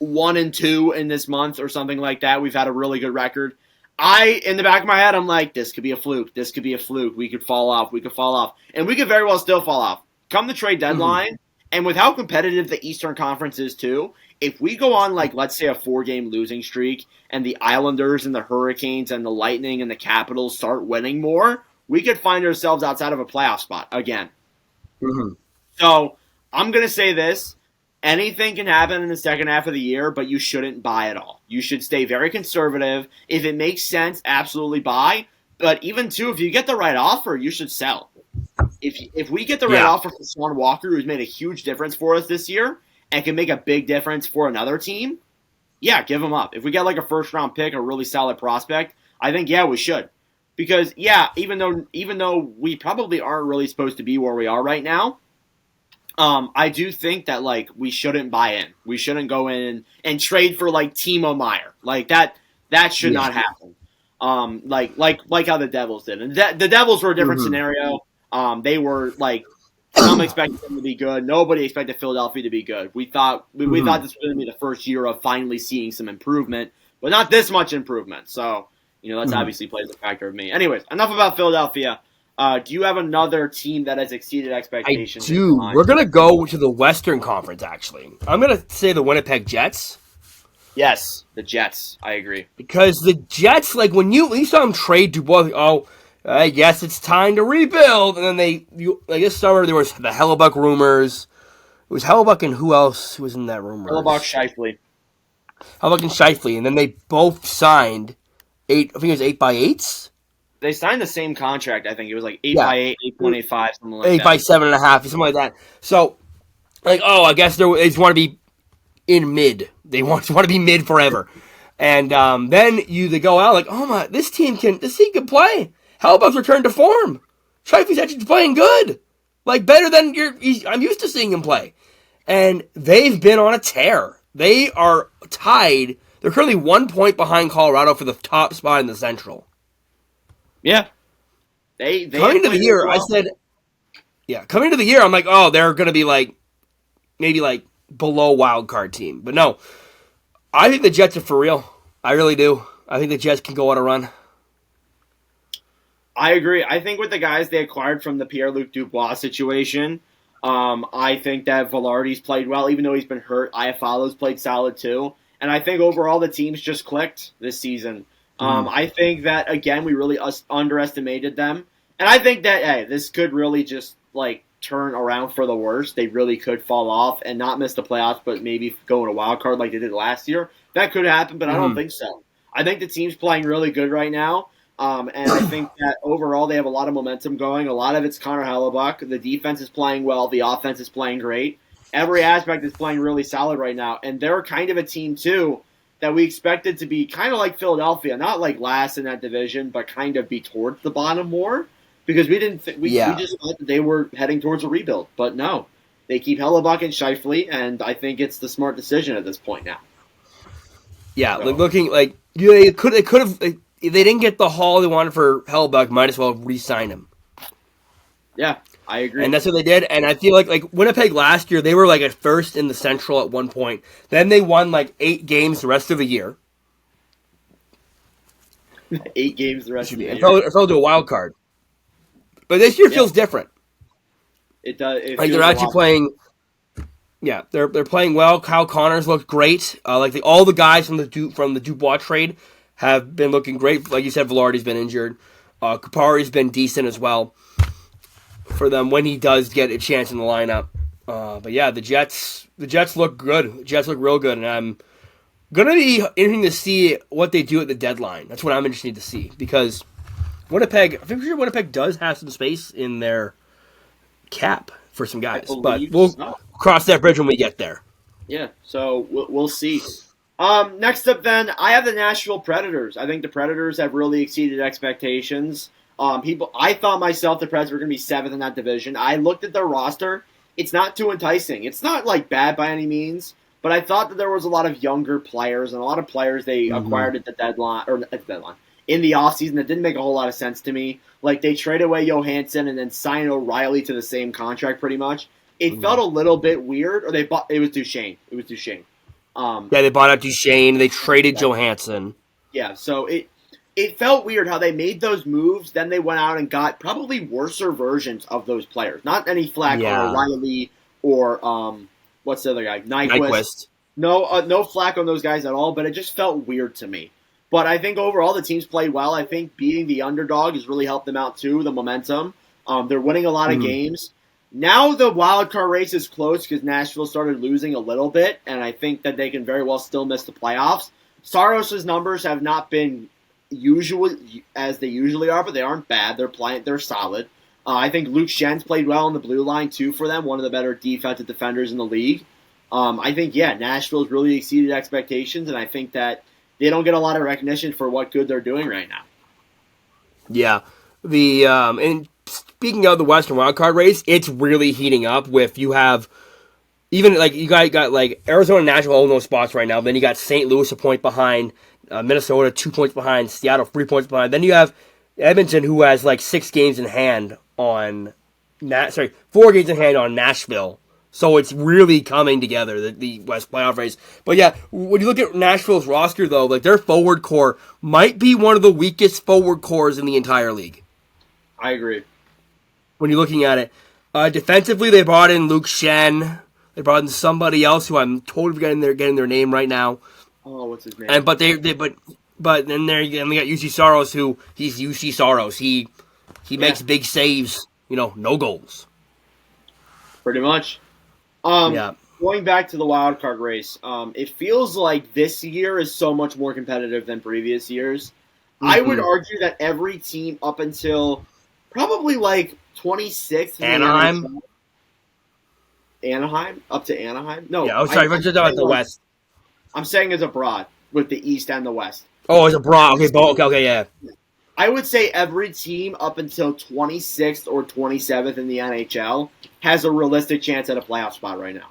1-2 in this month or something like that. We've had a really good record. In the back of my head, I'm like, this could be a fluke. This could be a fluke. We could fall off. And we could very well still fall off. Come the trade deadline, and with how competitive the Eastern Conference is too, if we go on like, let's say, a 4-game losing streak, and the Islanders and the Hurricanes and the Lightning and the Capitals start winning more, we could find ourselves outside of a playoff spot again. So I'm going to say this. Anything can happen in the second half of the year, but you shouldn't buy at all. You should stay very conservative. If it makes sense, absolutely buy. But even, too, if you get the right offer, you should sell. If we get the right offer for Swan Walker, who's made a huge difference for us this year and can make a big difference for another team, yeah, give him up. If we get like a first-round pick, a really solid prospect, I think, yeah, we should. Because, yeah, even though we probably aren't really supposed to be where we are right now, I do think that like we shouldn't buy in. We shouldn't go in and trade for like Timo Meier. Like that should not happen. Like how the Devils did. And the Devils were a different scenario. They were like some expected them to be good. Nobody expected Philadelphia to be good. We thought this was going to be the first year of finally seeing some improvement, but not this much improvement. So that's obviously plays a factor of me. Anyways, enough about Philadelphia. Do you have another team that has exceeded expectations? I do. We're going to go to the Western Conference, actually. I'm going to say the Winnipeg Jets. Yes, the Jets. I agree. Because the Jets, like, when you saw them trade Dubois, I guess it's time to rebuild. And then this summer there was the Hellebuck rumors. It was Hellebuck and who else was in that rumor? Hellebuck, Scheifele. Hellebuck and Scheifele. And then they both signed 8x8s. They signed the same contract, I think. It was like 8x8, 8.85, something like 8 that. 8x7.5, something like that. So, like, I guess they just want to be in mid. They want to be mid forever. And then they go out like, oh my, this team can play. Hellebuck's returned to form. Scheifele's actually playing good. Like, better than I'm used to seeing him play. And they've been on a tear. They are tied. They're currently 1 point behind Colorado for the top spot in the Central. Yeah. They coming into the year, well. Coming into the year, I'm like, they're going to be like, maybe like below wild card team. But no, I think the Jets are for real. I really do. I think the Jets can go on a run. I agree. I think with the guys they acquired from the Pierre-Luc Dubois situation, I think that Velarde's played well, even though he's been hurt. Iafalo's played solid too. And I think overall the teams just clicked this season. I think that, again, we really underestimated them. And I think that, hey, this could really just, like, turn around for the worse. They really could fall off and not miss the playoffs, but maybe go in a wild card like they did last year. That could happen, but I don't think so. I think the team's playing really good right now. And I think that overall they have a lot of momentum going. A lot of it's Connor Hellebuck. The defense is playing well. The offense is playing great. Every aspect is playing really solid right now. And they're kind of a team, too, that we expected to be kind of like Philadelphia, not like last in that division, but kind of be towards the bottom more, because we didn't we just thought that they were heading towards a rebuild. But no, they keep Hellebuck and Scheifele, and I think it's the smart decision at this point now. Yeah, so. Looking like they could have if they didn't get the haul they wanted for Hellebuck, might as well re-sign him. Yeah. I agree. And that's what they did. And I feel like Winnipeg last year, they were like at first in the Central at one point. Then they won like 8 games the rest of the year. 8 games the rest of the year. It fell to a wild card. But this year feels different. It does. Like they're actually playing. Yeah, they're playing well. Kyle Connors looked great. All the guys from the Dubois trade have been looking great. Like you said, Velarde's been injured. Kupari's been decent as well for them when he does get a chance in the lineup. But yeah, the Jets look good. The Jets look real good, and I'm gonna be interesting to see what they do at the deadline. That's what I'm interested to see, because Winnipeg. I'm pretty sure Winnipeg does have some space in their cap for some I guys, but believe we'll so. cross that bridge when we get there. Yeah, so we'll see. Next up, then I have the Nashville Predators. I think the Predators have really exceeded expectations. I thought myself the Predators were going to be seventh in that division. I looked at their roster; it's not too enticing. It's not like bad by any means, but I thought that there was a lot of younger players and a lot of players they Mm-hmm. acquired at the deadline at the deadline in the offseason that didn't make a whole lot of sense to me. Like they traded away Johansson and then signed O'Reilly to the same contract, pretty much. It Mm-hmm. felt a little bit weird, or they bought. It was Duchesne. It was Duchesne. Um, Yeah, they bought out Duchesne. They traded yeah, Johansson. yeah. So it felt weird how they made those moves. Then they went out and got probably worser versions of those players. Not any flack on Yeah, O'Reilly or what's the other guy, Nyquist. Nyquist. No flack on those guys at all. But it just felt weird to me. But I think overall the teams played well. I think beating the underdog has really helped them out too. The momentum. They're winning a lot of Mm-hmm. games. Now the wild card race is close because Nashville started losing a little bit, and I think that they can very well still miss the playoffs. Saros' numbers have not been usual as they usually are, but they aren't bad. They're playing. They're solid. I think Luke Schen's played well on the blue line too for them. One of the better defensive defenders in the league. I think Nashville's really exceeded expectations, and I think that they don't get a lot of recognition for what good they're doing right now. Yeah, the and speaking of the Western wildcard race, it's really heating up. With you have even like you got like Arizona and Nashville holding those spots right now. Then you got St. Louis a point behind, Minnesota 2 points behind, Seattle 3 points behind. Then you have Edmonton who has like 6 games in hand on 4 games in hand on Nashville. So it's really coming together, the West playoff race. But yeah, when you look at Nashville's roster though, like their forward core might be one of the weakest forward cores in the entire league. I agree. When you're looking at it, defensively they brought in Luke Shen. They brought in somebody else who I'm totally forgetting getting their name right now. Oh, what's his name? And but then there again they got UC Saros who he's UC Saros. He Yeah, makes big saves. No goals. pretty much. Um, Yeah. Going back to the wild card race, it feels like this year is so much more competitive than previous years. I would Mm-hmm. argue that every team up until probably like 26th in the Anaheim. NHL, Anaheim up to Anaheim. No, Yeah. Oh, sorry. We're I'm just talking about saying the West. I'm saying as abroad with the East and the West. Oh, it's a bra. Okay. Okay. Yeah. I would say every team up until 26th or 27th in the NHL has a realistic chance at a playoff spot right now.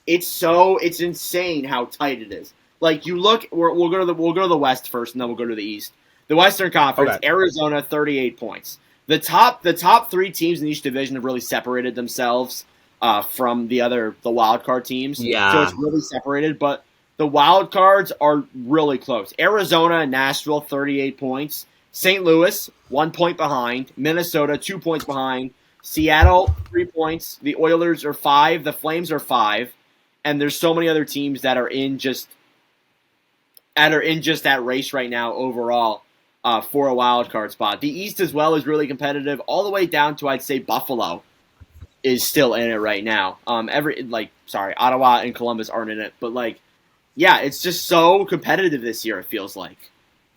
It's insane how tight it is. Like you look, we'll go to the West first, and then we'll go to the East. The Western Conference, Okay. Arizona, 38 points. The top three teams in each division have really separated themselves from the wild card teams. So Yeah. it's really separated, but the wild cards are really close. Arizona and Nashville, 38 points. St. Louis, 1 point behind. Minnesota, 2 points behind. Seattle, 3 points. The Oilers are five. The Flames are five. And there's so many other teams that are in just that race right now overall for a wild card spot. The East as well is really competitive, all the way down to I'd say Buffalo is still in it right now. Ottawa and Columbus aren't in it, but it's just so competitive this year. It feels like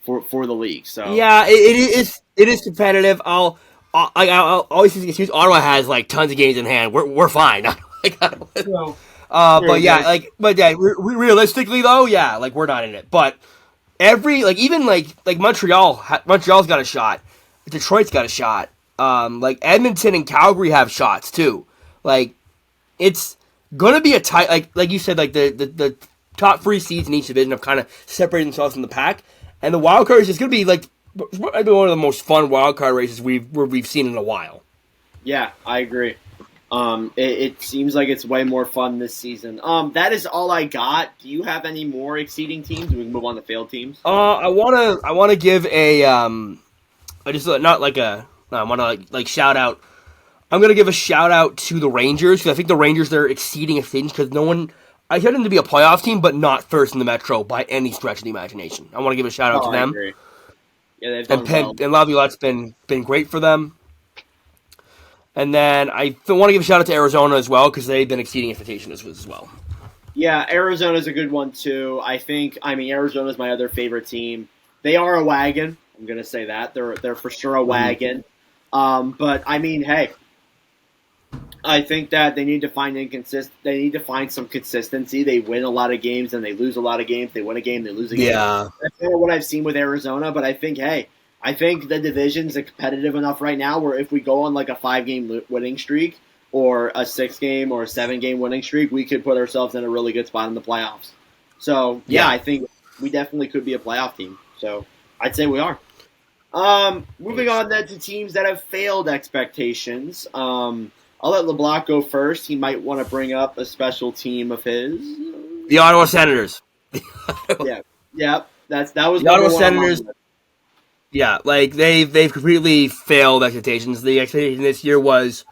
for the league. So Yeah. It is competitive. I'll always use the excuse. Ottawa has like tons of games in hand. We're fine. True. But yeah, realistically though, yeah, like we're not in it. But even Montreal's got a shot. Detroit's got a shot. Like Edmonton and Calgary have shots too. Like it's gonna be a tight. Like you said, like the top three seeds in each division have kind of separated themselves from the pack, and the wild card is just gonna be like maybe one of the most fun wild card races we've seen in a while. yeah, I agree. It seems like it's way more fun this season. That is all I got. Do you have any more exceeding teams? We can move on to failed teams. I wanna give a I just not like a no, I wanna like shout out. I'm gonna give a shout out to the Rangers because I think the Rangers they're exceeding expectations because no one. I expect them to be a playoff team, but not first in the Metro by any stretch of the imagination. I want to give a shout out to I them. agree. Yeah, they've And done well. And Laviolette's been great for them. And then I want to give a shout out to Arizona as well because they've been exceeding expectations as well. Yeah, Arizona's a good one too. I mean, Arizona's my other favorite team. They are a wagon. I'm gonna say that they're for sure a Mhm. wagon. But I mean, hey, I think that they need to find They need to find some consistency. They win a lot of games and they lose a lot of games. They win a game, they lose a game. Yeah. That's kind of what I've seen with Arizona. But I think, hey, I think the division's competitive enough right now where if we go on like a 5-game winning streak or a 6-game or a 7-game winning streak, we could put ourselves in a really good spot in the playoffs. So yeah, Yeah. I think we definitely could be a playoff team. So I'd say we are. Moving Nice. on then to teams that have failed expectations. I'll let LeBlanc go first. He might want to bring up a special team of his. The Ottawa Senators. Yeah, yeah. That was The number Ottawa one on my Senators. list. Yeah, like they've completely failed expectations. The expectation this year was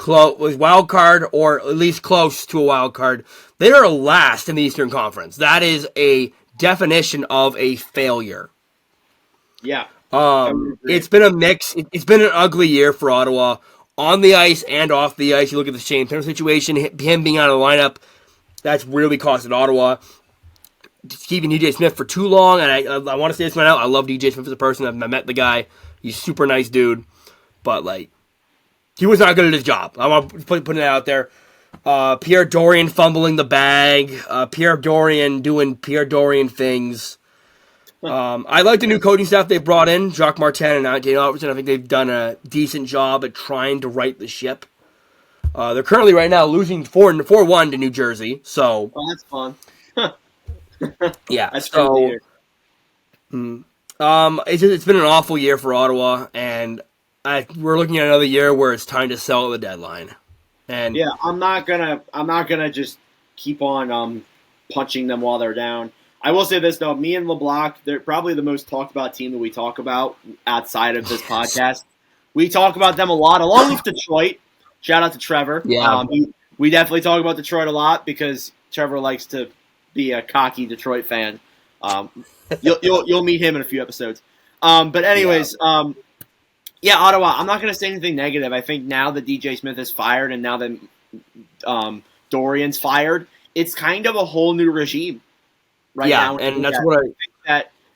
wild card or at least close to a wild card. They are last in the Eastern Conference. That is a definition of a failure. Yeah, I would agree. It's been a mix. It's been an ugly year for Ottawa on the ice and off the ice. You look at the Shane Turner situation, him being out of the lineup, that's really costed Ottawa. Keeping DJ Smith for too long, and I want to say this right out. I love DJ Smith as a person. I met the guy. He's a super nice dude, but like he was not good at his job. I want to put it out there. Pierre Dorian fumbling the bag. Pierre Dorian doing Pierre Dorian things. I like the new coaching staff they brought in, Jacques Martin and Dane Albertson. I think they've done a decent job at trying to right the ship. They're currently right now losing 4-1 to New Jersey. So Oh, that's fun. yeah, That's good to so hear. it's been an awful year for Ottawa, and we're looking at another year where it's time to sell at the deadline. And Yeah, I'm not gonna just keep on punching them while they're down. I will say this though, me and LeBlanc, they're probably the most talked about team that we talk about outside of this podcast. We talk about them a lot, along with Detroit. Shout out to Trevor. yeah, We definitely talk about Detroit a lot because Trevor likes to be a cocky Detroit fan. You'll meet him in a few episodes. But yeah, anyways, yeah, Ottawa. I'm not going to say anything negative. I think now that DJ Smith is fired and now that Dorian's fired, it's kind of a whole new regime right yeah, now. and that's what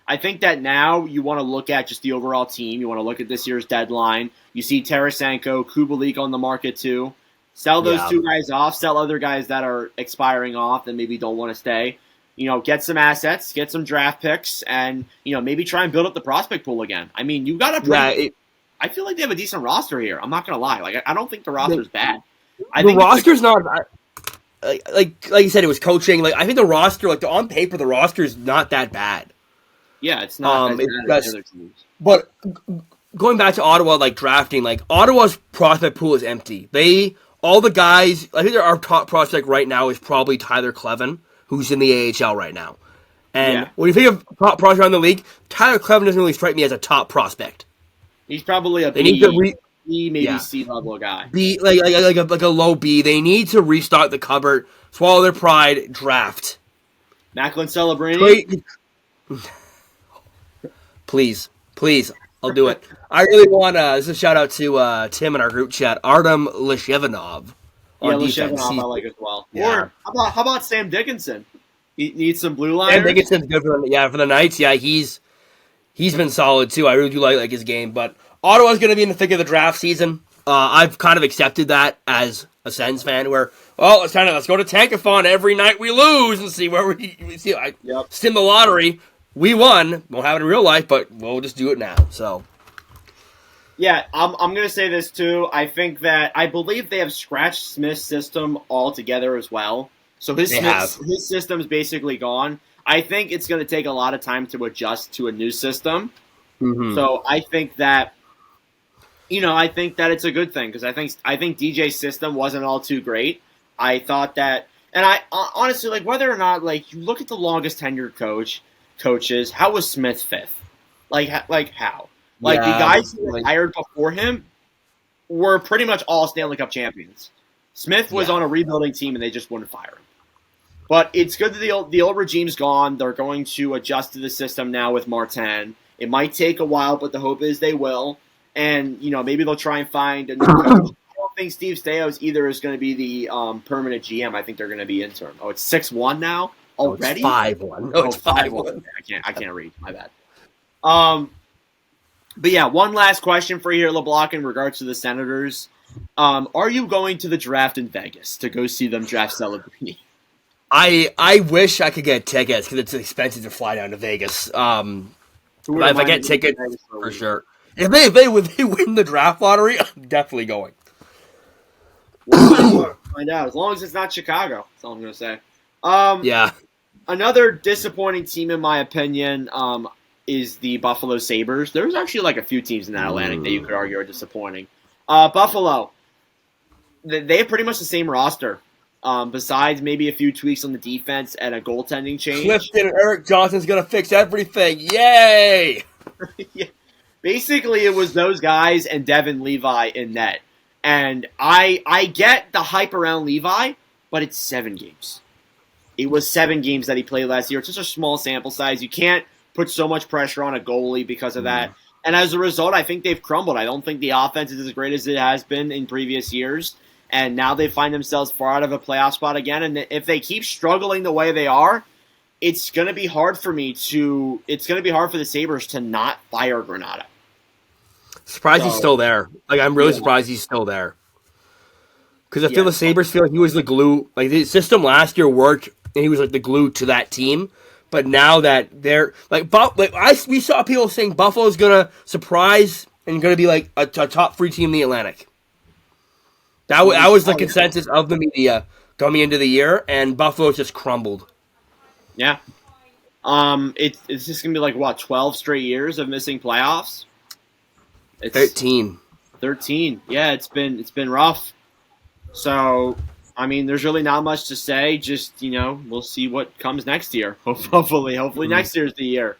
I think that now you want to look at just the overall team. You want to look at this year's deadline. You see Tarasenko, Kubalik on the market too. Sell those yeah. two guys off. Sell other guys that are expiring off and maybe don't want to stay. Get some assets, get some draft picks, and maybe try and build up the prospect pool again. I mean, you got a Yeah, pretty. I feel like they have a decent roster here. I'm not gonna lie. Like, I don't think the roster's bad. I the think roster's not like you said. It was coaching. Like I think the roster, like on paper, the roster is not that bad. yeah, it's not as It's bad as the just, other teams. but going back to Ottawa, like drafting, like Ottawa's prospect pool is empty. All the guys. I think our top prospect right now is probably Tyler Clevin, who's in the AHL right now. And Yeah, when you think of top prospect around the league, Tyler Clevin doesn't really strike me as a top prospect. he's probably a They need to B maybe yeah. C level guy. B like a low B. They need to restart the cupboard, swallow their pride, draft. Macklin Celebrini. Trade, please, I'll do it. I really want this is a shout out to Tim in our group chat, Artem Lishevanov Yeah, on defense. Leshevanov I like as well. Yeah, Or how about Sam Dickinson? He needs some blue and liners. Dickinson's good for the Knights. Yeah, he's been solid too. I really do like his game, but Ottawa's going to be in the thick of the draft season. I've kind of accepted that as a Sens fan, where let's go to Tankathon every night we lose and see where we see. Yep. Stim the lottery. We won. Won't have it in real life, but we'll just do it now. So Yeah, I'm gonna say this too. I believe they have scratched Smith's system altogether as well. So his they have. his system's basically gone. I think it's gonna take a lot of time to adjust to a new system. Mm-hmm. So I think that it's a good thing because I think DJ's system wasn't all too great. I thought that, and I honestly like whether or not like you look at the longest tenured coaches. How was Smith fifth? Like how? Like the guys who were hired before him were pretty much all Stanley Cup champions. Smith was on a rebuilding team and they just wouldn't fire him. But it's good that the old regime's gone. They're going to adjust to the system now with Martin. It might take a while, but the hope is they will. And maybe they'll try and find a new coach. I don't think Steve Stamkos either is going to be the permanent GM. I think they're going to be interim. Oh, it's 6-1 now already. It's 5-1. No, it's 5-1. I can't read. My bad. But yeah, one last question for you here, LeBlanc, in regards to the Senators. Are you going to the draft in Vegas to go see them draft Celebrini? I wish I could get tickets because it's expensive to fly down to Vegas. Who But wouldn't if I mind get going to tickets, Vegas for a for week? sure. If they win the draft lottery, I'm definitely going. We'll find out. As long as it's not Chicago, that's all I'm going to say. Um, Yeah. Another disappointing team, in my opinion, is the Buffalo Sabres. There's actually like a few teams in that Atlantic that you could argue are disappointing. Buffalo, they have pretty much the same roster, besides maybe a few tweaks on the defense and a goaltending change. Clifton and Eric Johnson's gonna fix everything. Yay! Yeah. Basically, it was those guys and Devin Levi in net. And I get the hype around Levi, but it's 7 games. It was 7 games that he played last year. It's just a small sample size. You can't put so much pressure on a goalie because of that. And as a result, I think they've crumbled. I don't think the offense is as great as it has been in previous years. And now they find themselves far out of a playoff spot again. And if they keep struggling the way they are, it's going to be hard for the Sabres to not fire Granada. Surprised he's still there. Like I'm really surprised he's still there. Because I feel the Sabres feel like he was the glue. Like the system last year worked, and he was like the glue to that team. But now that they're we saw people saying Buffalo's gonna surprise and gonna be like a top 3 team in the Atlantic. That was the consensus of the media coming into the year, and Buffalo just crumbled. Yeah. It's just gonna be like what, 12 straight years of missing playoffs? It's 13. 13. Yeah, it's been rough. So, I mean, there's really not much to say. Just, we'll see what comes next year. Hopefully next year's the year.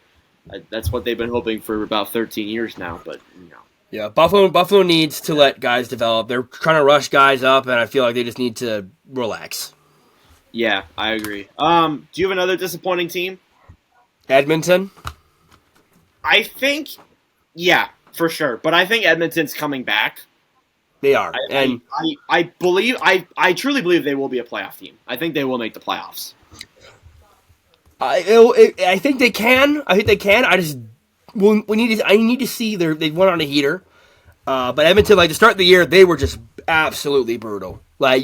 That's what they've been hoping for about 13 years now. But yeah, Buffalo needs to let guys develop. They're trying to rush guys up, and I feel like they just need to relax. Yeah, I agree. Do you have another disappointing team? Edmonton. I think, yeah, for sure. But I think Edmonton's coming back. They are, I truly believe they will be a playoff team. I think they will make the playoffs. I think they can. I need to see they went on a heater. But Edmonton, to start the year, they were just absolutely brutal. They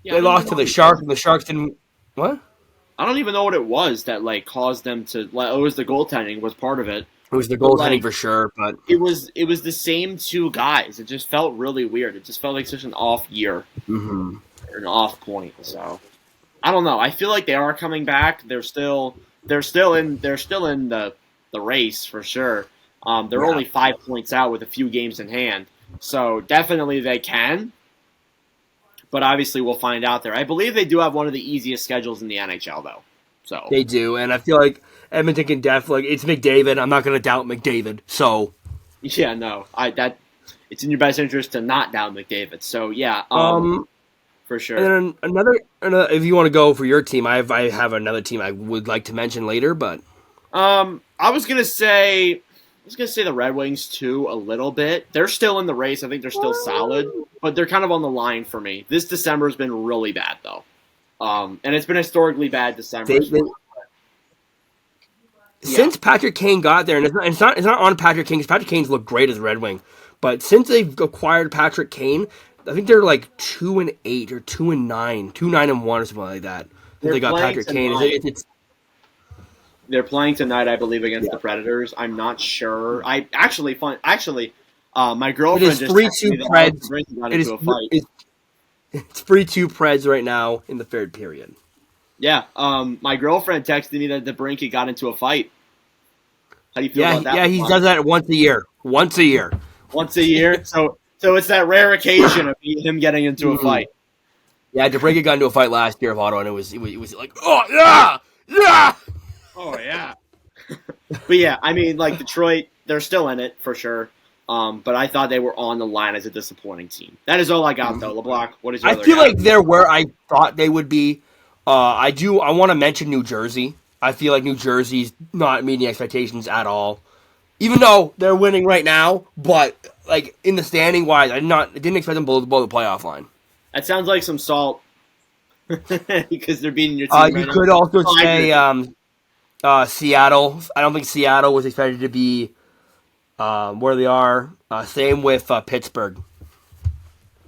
lost to the Sharks, and the Sharks didn't. What? I don't even know what it was that caused them to. It was the goaltending was part of it. It was the goaltending for sure, but it was the same 2 guys. It just felt really weird. It just felt like such an off year, or an off point. So I don't know. I feel like they are coming back. They're still in the race for sure. They're only 5 points out with a few games in hand, so definitely they can. But obviously, we'll find out there. I believe they do have one of the easiest schedules in the NHL, though. So they do, and I feel like Edmonton can definitely. It's McDavid. I'm not going to doubt McDavid. So yeah, no, it's in your best interest to not doubt McDavid. So yeah, for sure. And then another, if you want to go for your team, I have another team I would like to mention later, but I was gonna say the Red Wings too a little bit. They're still in the race. I think they're still solid, but they're kind of on the line for me. This December has been really bad though. And it's been historically bad December. Since Patrick Kane got there, and it's not on Patrick Kane, because Patrick Kane's looked great as a Red Wing, but since they've acquired Patrick Kane, I think they're 2-8 or 2-9, 2-9-1 or something like that. They got Patrick Kane. They're playing tonight, I believe, against the Predators. I'm not sure. My girlfriend just texted me that Brink got into a fight. It's 3-2 Preds right now in the third period. Yeah, my girlfriend texted me that the Brink got into a fight. How do you feel about that? Yeah, he does that once a year. Once a year. So it's that rare occasion of him getting into a fight. Yeah, DeBrincat got into a fight last year of Ottawa, and it was like, oh yeah, yeah. Oh yeah. But yeah, I mean, Detroit, they're still in it for sure. But I thought they were on the line as a disappointing team. That is all I got though. LeBlanc, what is your other I feel guy? like they're where I thought they would be. I want to mention New Jersey. I feel like New Jersey's not meeting expectations at all. Even though they're winning right now, but in the standing wise, I didn't expect them below the playoff line. That sounds like some salt. Because they're beating your team. You could also say Seattle. I don't think Seattle was expected to be where they are. Same with Pittsburgh.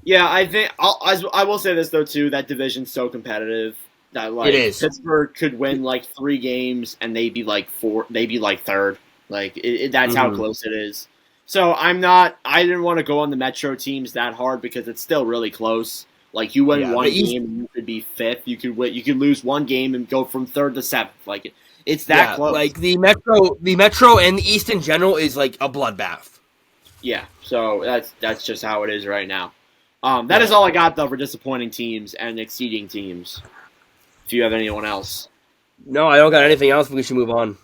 Yeah, I think I will say this though too. That division's so competitive that It like is. Pittsburgh could win like 3 games and they'd be like four, they'd be like third. Like that's how Mm-hmm. close it is. So I'm not. I didn't want to go on the Metro teams that hard because it's still really close. Like you win Yeah, the one East. game, and you could be fifth. You could win. You could lose one game and go from third to seventh. Like it's that Yeah, close. like the Metro, and the East in general is like a bloodbath. Yeah. So that's just how it is right now. That is Yeah. all I got though for disappointing teams and exceeding teams. If you have anyone else. No, I don't got anything else. We should move on.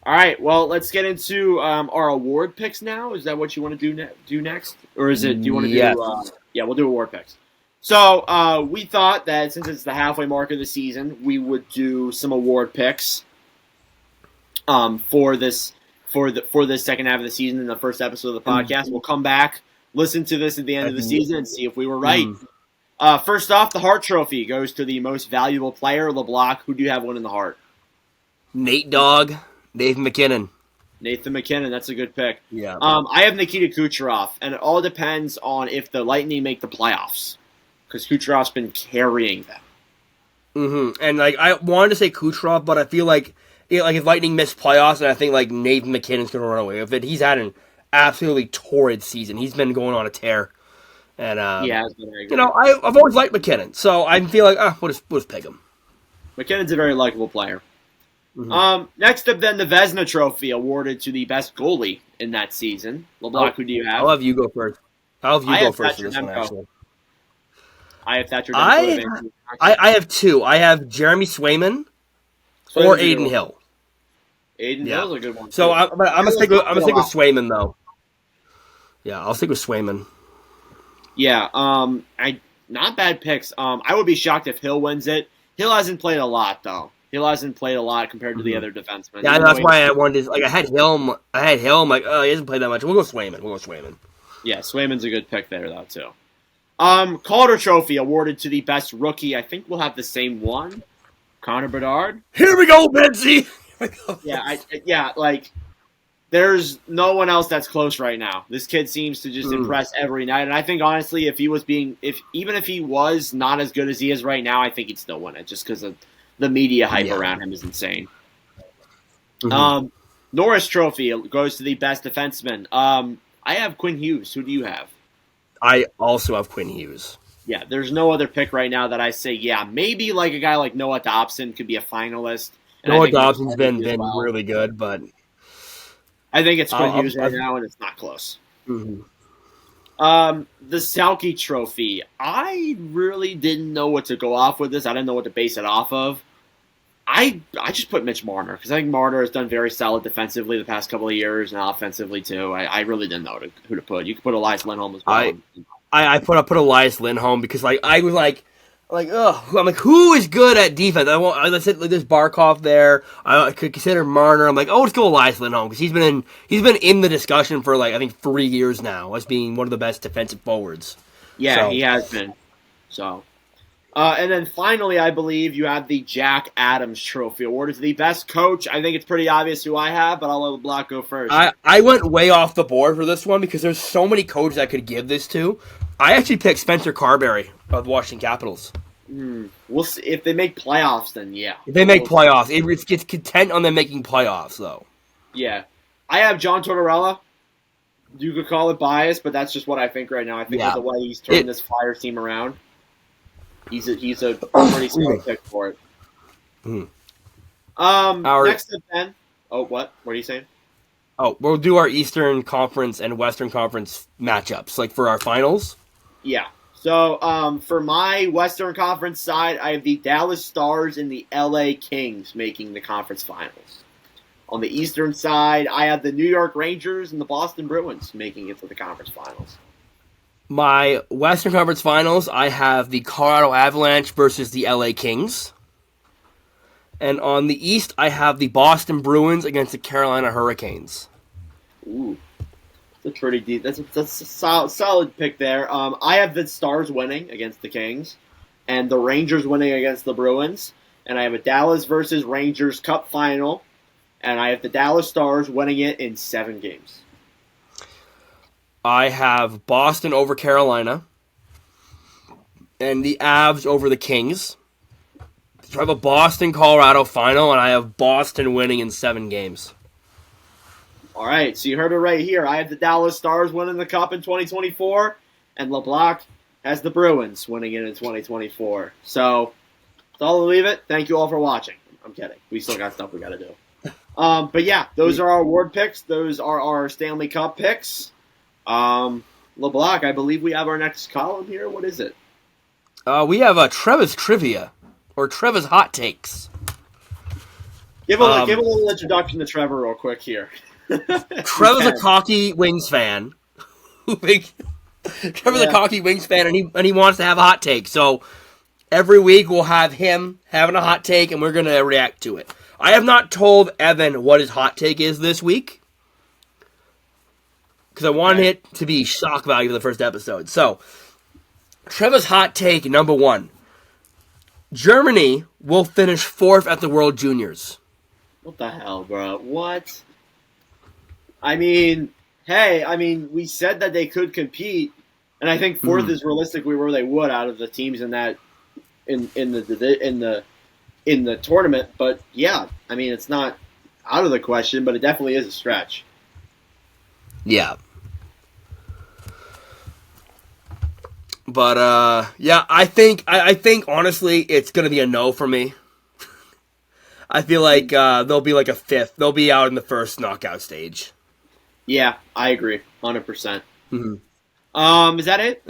All right, well, let's get into our award picks now. Is that what you want to do next, or is it? Do you want to Yes. do? Yeah, we'll do award picks. So we thought that since it's the halfway mark of the season, we would do some award picks for this second half of the season in the first episode of the podcast. We'll come back, listen to this at the end of the season, and see if we were right. First off, the Hart Trophy goes to the most valuable player, LeBlock. Who do you have winning the Hart? Nate Dogg, Nathan McKinnon. Nathan McKinnon, that's a good pick. Yeah. I have Nikita Kucherov, and it all depends on if the Lightning make the playoffs, because Kucherov's been carrying them. And like I wanted to say Kucherov, but I feel like if Lightning miss playoffs, and I think like Nathan McKinnon's gonna run away with it. He's had an absolutely torrid season. He's been going on a tear, and Yeah, it's been very good. you know I've always liked McKinnon, so I feel like we'll just pick him. McKinnon's a very likable player. Next up, then, the Vezina Trophy, awarded to the best goalie in that season. LeBlanc, who do you have? I'll have you go first. I'll have you I go have first in Thatcher this one, Demko. actually. I have Thatcher I Demko. I have two. I have Jeremy Swayman or Aiden Hill. Aiden Yeah. Hill's a good one. So too. I'm gonna stick with Hill. Swayman though. Yeah, I'll stick with Swayman. Yeah, not bad picks. I would be shocked if Hill wins it. Hill hasn't played a lot though. Hill hasn't played a lot compared to the other defensemen. Yeah, that's why I wanted to, like I had Hill. I'm like, oh, he hasn't played that much. We'll go Swayman. Yeah, Swayman's a good pick there though too. Calder Trophy awarded to the best rookie. I think we'll have the same one. Connor Bedard. Here we go, Betsy. Yeah, like there's no one else that's close right now. This kid seems to just impress every night, and I think honestly, if he was even if he was not as good as he is right now, I think he'd still win it just because of the media hype around him is insane. Norris Trophy goes to the best defenseman. I have Quinn Hughes. Who do you have? I also have Quinn Hughes. Yeah, there's no other pick right now that I say, yeah, maybe like a guy like Noah Dobson could be a finalist. And Noah Dobson's been really good, but I think it's Quinn Hughes right now, and it's not close. The Selke Trophy. I really didn't know what to go off with this. I didn't know what to base it off of. I just put Mitch Marner because I think Marner has done very solid defensively the past couple of years and offensively too. I really didn't know who to put. You could put Elias Lindholm as well. I put Elias Lindholm because I was like, I'm like, who is good at defense? I said like there's Barkov there. I could consider Marner. I'm like, let's go Elias Lindholm because he's been in the discussion for like I think 3 years now as being one of the best defensive forwards. Yeah, he has been. So. And then finally, I believe you have the Jack Adams Trophy awarded to the best coach. I think it's pretty obvious who I have, but I'll let LeBlanc go first. I went way off the board for this one because there's so many coaches I could give this to. I actually picked Spencer Carberry of the Washington Capitals. We'll see. If they make playoffs, then yeah. If they make playoffs. It's content on them making playoffs, though. Yeah. I have John Tortorella. You could call it bias, but that's just what I think right now. I think with the way he's turned this Flyers team around. He's a pretty smart pick for it. Next up, then. Oh, what? What are you saying? Oh, we'll do our Eastern Conference and Western Conference matchups, like for our finals. Yeah. So, for my Western Conference side, I have the Dallas Stars and the LA Kings making the conference finals. On the Eastern side, I have the New York Rangers and the Boston Bruins making it to the conference finals. My Western Conference Finals, I have the Colorado Avalanche versus the LA Kings. And on the East, I have the Boston Bruins against the Carolina Hurricanes. Ooh, that's a pretty deep. That's a solid pick there. I have the Stars winning against the Kings, and the Rangers winning against the Bruins. And I have a Dallas versus Rangers Cup final and I have the Dallas Stars winning it in 7 games. I have Boston over Carolina, and the Avs over the Kings. So I have a Boston-Colorado final, and I have Boston winning in 7 games. All right, so you heard it right here. I have the Dallas Stars winning the Cup in 2024, and LeBlock has the Bruins winning it in 2024. So that's all I'll leave it. Thank you all for watching. I'm kidding. We still got stuff we got to do. But yeah, those are our award picks. Those are our Stanley Cup picks. LeBlock, I believe we have our next column here. What is it? We have Trevor's Trivia, or Trevor's Hot Takes. Give a little introduction to Trevor real quick here. Trevor's a cocky Wings fan. Trevor's a cocky Wings fan, and he wants to have a hot take. So every week we'll have him having a hot take, and we're going to react to it. I have not told Evan what his hot take is this week, because I wanted it to be shock value for the first episode. So, Trevor's hot take number 1. Germany will finish 4th at the World Juniors. What the hell, bro? What? I mean, we said that they could compete, and I think 4th is realistically where they would out of the teams in that in the tournament. But yeah, I mean, it's not out of the question, but it definitely is a stretch. Yeah. But yeah, I think honestly it's gonna be a no for me. I feel like they'll be like a 5th. They'll be out in the first knockout stage. Yeah, I agree, 100%. Mm-hmm. Is that it?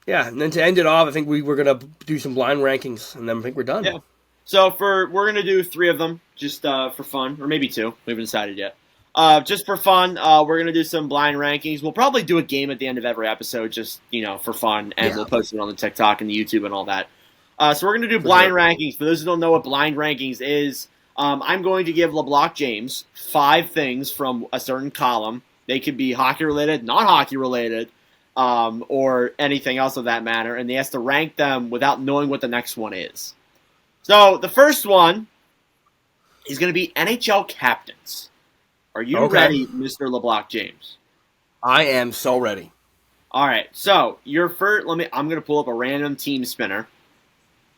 Yeah, and then to end it off, I think we're gonna do some blind rankings, and then I think we're done. Yeah. So we're gonna do 3 of them just for fun, or maybe 2. We haven't decided yet. Just for fun, we're going to do some blind rankings. We'll probably do a game at the end of every episode just, for fun, and we'll post it on the TikTok and the YouTube and all that. So we're going to do blind rankings. For those who don't know what blind rankings is, I'm going to give LeBlock James 5 things from a certain column. They could be hockey-related, not hockey-related, or anything else of that matter, and he has to rank them without knowing what the next one is. So the first one is going to be NHL captains. Are you ready, Mr. LeBlock James? I am so ready. All right. So your first. I'm going to pull up a random team spinner.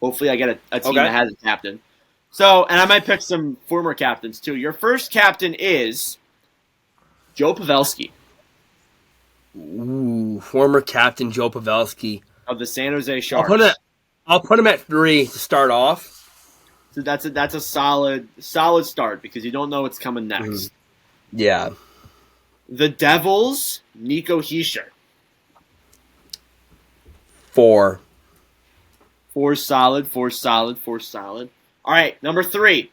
Hopefully, I get a team that has a captain. So, and I might pick some former captains too. Your first captain is Joe Pavelski. Ooh, former captain Joe Pavelski of the San Jose Sharks. I'll put him at 3 to start off. So that's a solid start because you don't know what's coming next. Mm-hmm. Yeah. The Devils, Nico Hischier. 4. 4 solid. All right, number 3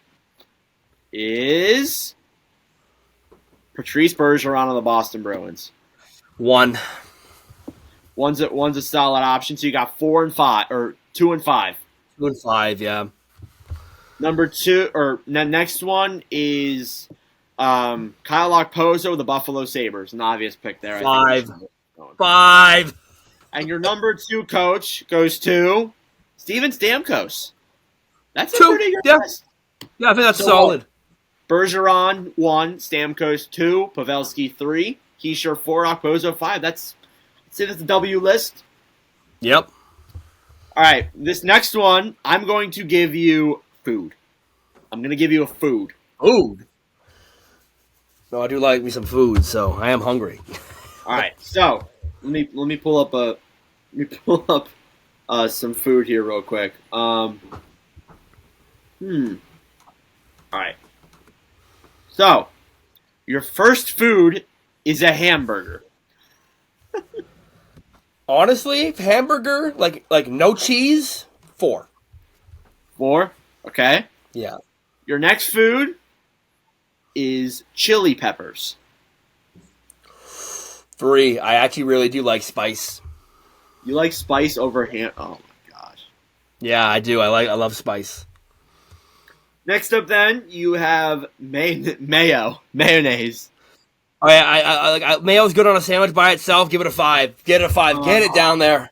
is Patrice Bergeron of the Boston Bruins. 1. One's a solid option. So you got 4 and 5, or 2 and 5. 2 and 5, yeah. Number 2, or the next one is Kyle Okposo of the Buffalo Sabres. An obvious pick there. 5. 5. And your number 2 coach goes to Steven Stamkos. That's a 2. pretty good list. Yeah, I think that's solid. Bergeron 1, Stamkos 2, Pavelski 3, Hischier 4, Okposo 5. Let's say that's a W list. Yep. All right, this next one, I'm going to give you food. I'm going to give you a food. Food? No, I do like me some food, so I am hungry. All right, so let me pull up some food here real quick. All right. So, your first food is a hamburger. Honestly, hamburger, like no cheese, 4. 4? Okay. Yeah. Your next food is chili peppers. 3. I actually really do like spice. You like spice over ham? Oh my gosh. Yeah, I do. I love spice. Next up, then you have mayonnaise. Oh yeah, I like mayo's good on a sandwich by itself. Give it a 5. Get it a 5. Get it down there.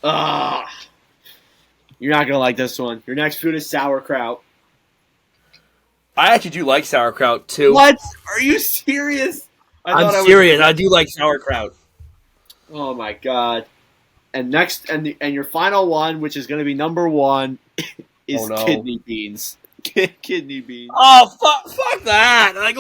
You're not gonna like this one. Your next food is sauerkraut. I actually do like sauerkraut too. What? Are you serious? I'm serious. I do like sauerkraut. Oh my god! And next, and your final one, which is going to be number one, is kidney beans. Kidney beans. Oh fuck that! Like,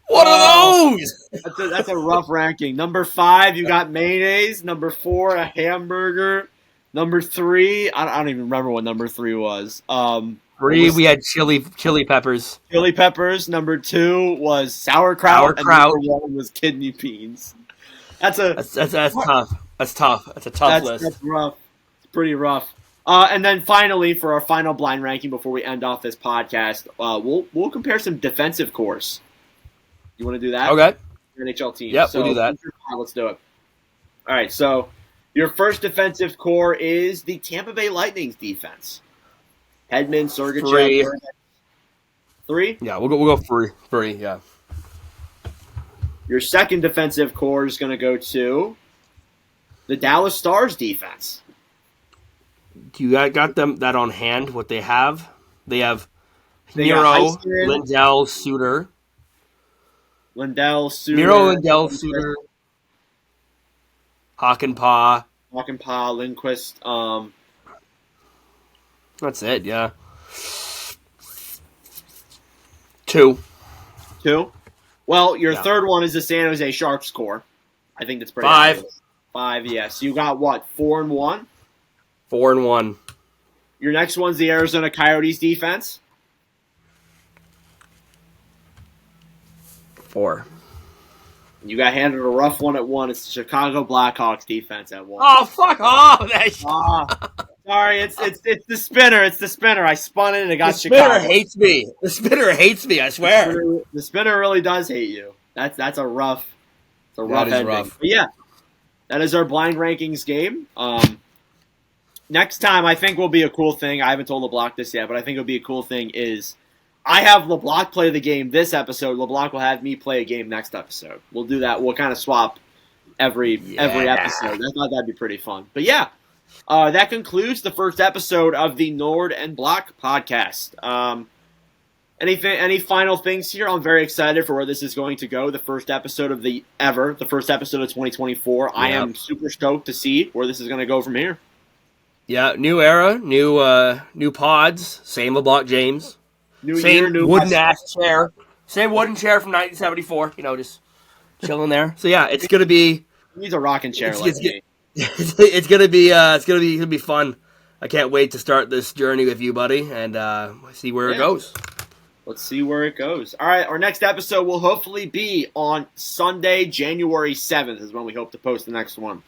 what are those? That's a rough ranking. Number 5, you got mayonnaise. Number 4, a hamburger. Number 3, I don't even remember what number 3 was. 3, we had chili peppers. Chili peppers. Number 2 was sauerkraut. And number 1 was kidney beans. That's tough. That's tough. That's a tough list. That's rough. It's pretty rough. And then finally, for our final blind ranking before we end off this podcast, we'll compare some defensive cores. You want to do that? Okay. Your NHL team. Yep, we'll do that. Let's do it. All right, so your first defensive core is the Tampa Bay Lightning's defense. Hedman, Sergachev. 3? Yeah, we'll go 3, yeah. Your second defensive core is going to go to the Dallas Stars defense. Do you got them that on hand, what they have? They have Miro, Lindell, Suter. Miro, Lindell, Suter. Hakanpää, Lindquist. That's it, yeah. 2. Well, your third one is the San Jose Sharks core. I think that's pretty 5. obvious. 5, yes. You got what? 4 and 1? 4 and 1. Your next one's the Arizona Coyotes defense. 4. You got handed a rough one at 1. It's the Chicago Blackhawks defense at 1. Oh, fuck off! Sorry, it's the spinner. It's the spinner. I spun it and it got The Chicago. spinner hates me. The spinner hates me, I swear. The spinner really does hate you. That's a rough. It's a rough ending. Rough. But yeah, that is our blind rankings game. Next time, I think will be a cool thing. I haven't told LeBlock this yet, but I think it'll be a cool thing is I have LeBlock play the game this episode. LeBlock will have me play a game next episode. We'll do that. We'll kind of swap every episode. I thought that'd be pretty fun. But yeah, that concludes the first episode of the Nord and Block podcast. Any final things here? I'm very excited for where this is going to go. The first episode of the first episode of 2024. Yeah. I am super stoked to see where this is going to go from here. Yeah, new era, new pods, same LeBlock James. Same wooden ass chair. Same wooden chair from 1974, just chilling there. So yeah, it's gonna be. He's a rocking chair. It's gonna be fun. I can't wait to start this journey with you, buddy, and see where it goes. Let's see where it goes. All right, our next episode will hopefully be on Sunday, January 7th is when we hope to post the next one.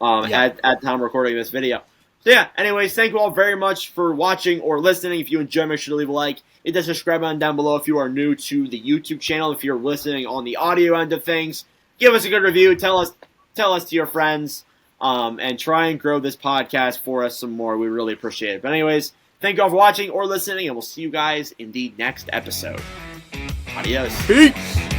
At time recording this video. So yeah, anyways, thank you all very much for watching or listening. If you enjoy, make sure to leave a like. Hit the subscribe button down below if you are new to the YouTube channel. If you're listening on the audio end of things, give us a good review. Tell us to your friends, and try and grow this podcast for us some more. We really appreciate it. But anyways, thank you all for watching or listening, and we'll see you guys in the next episode. Adios. Peace.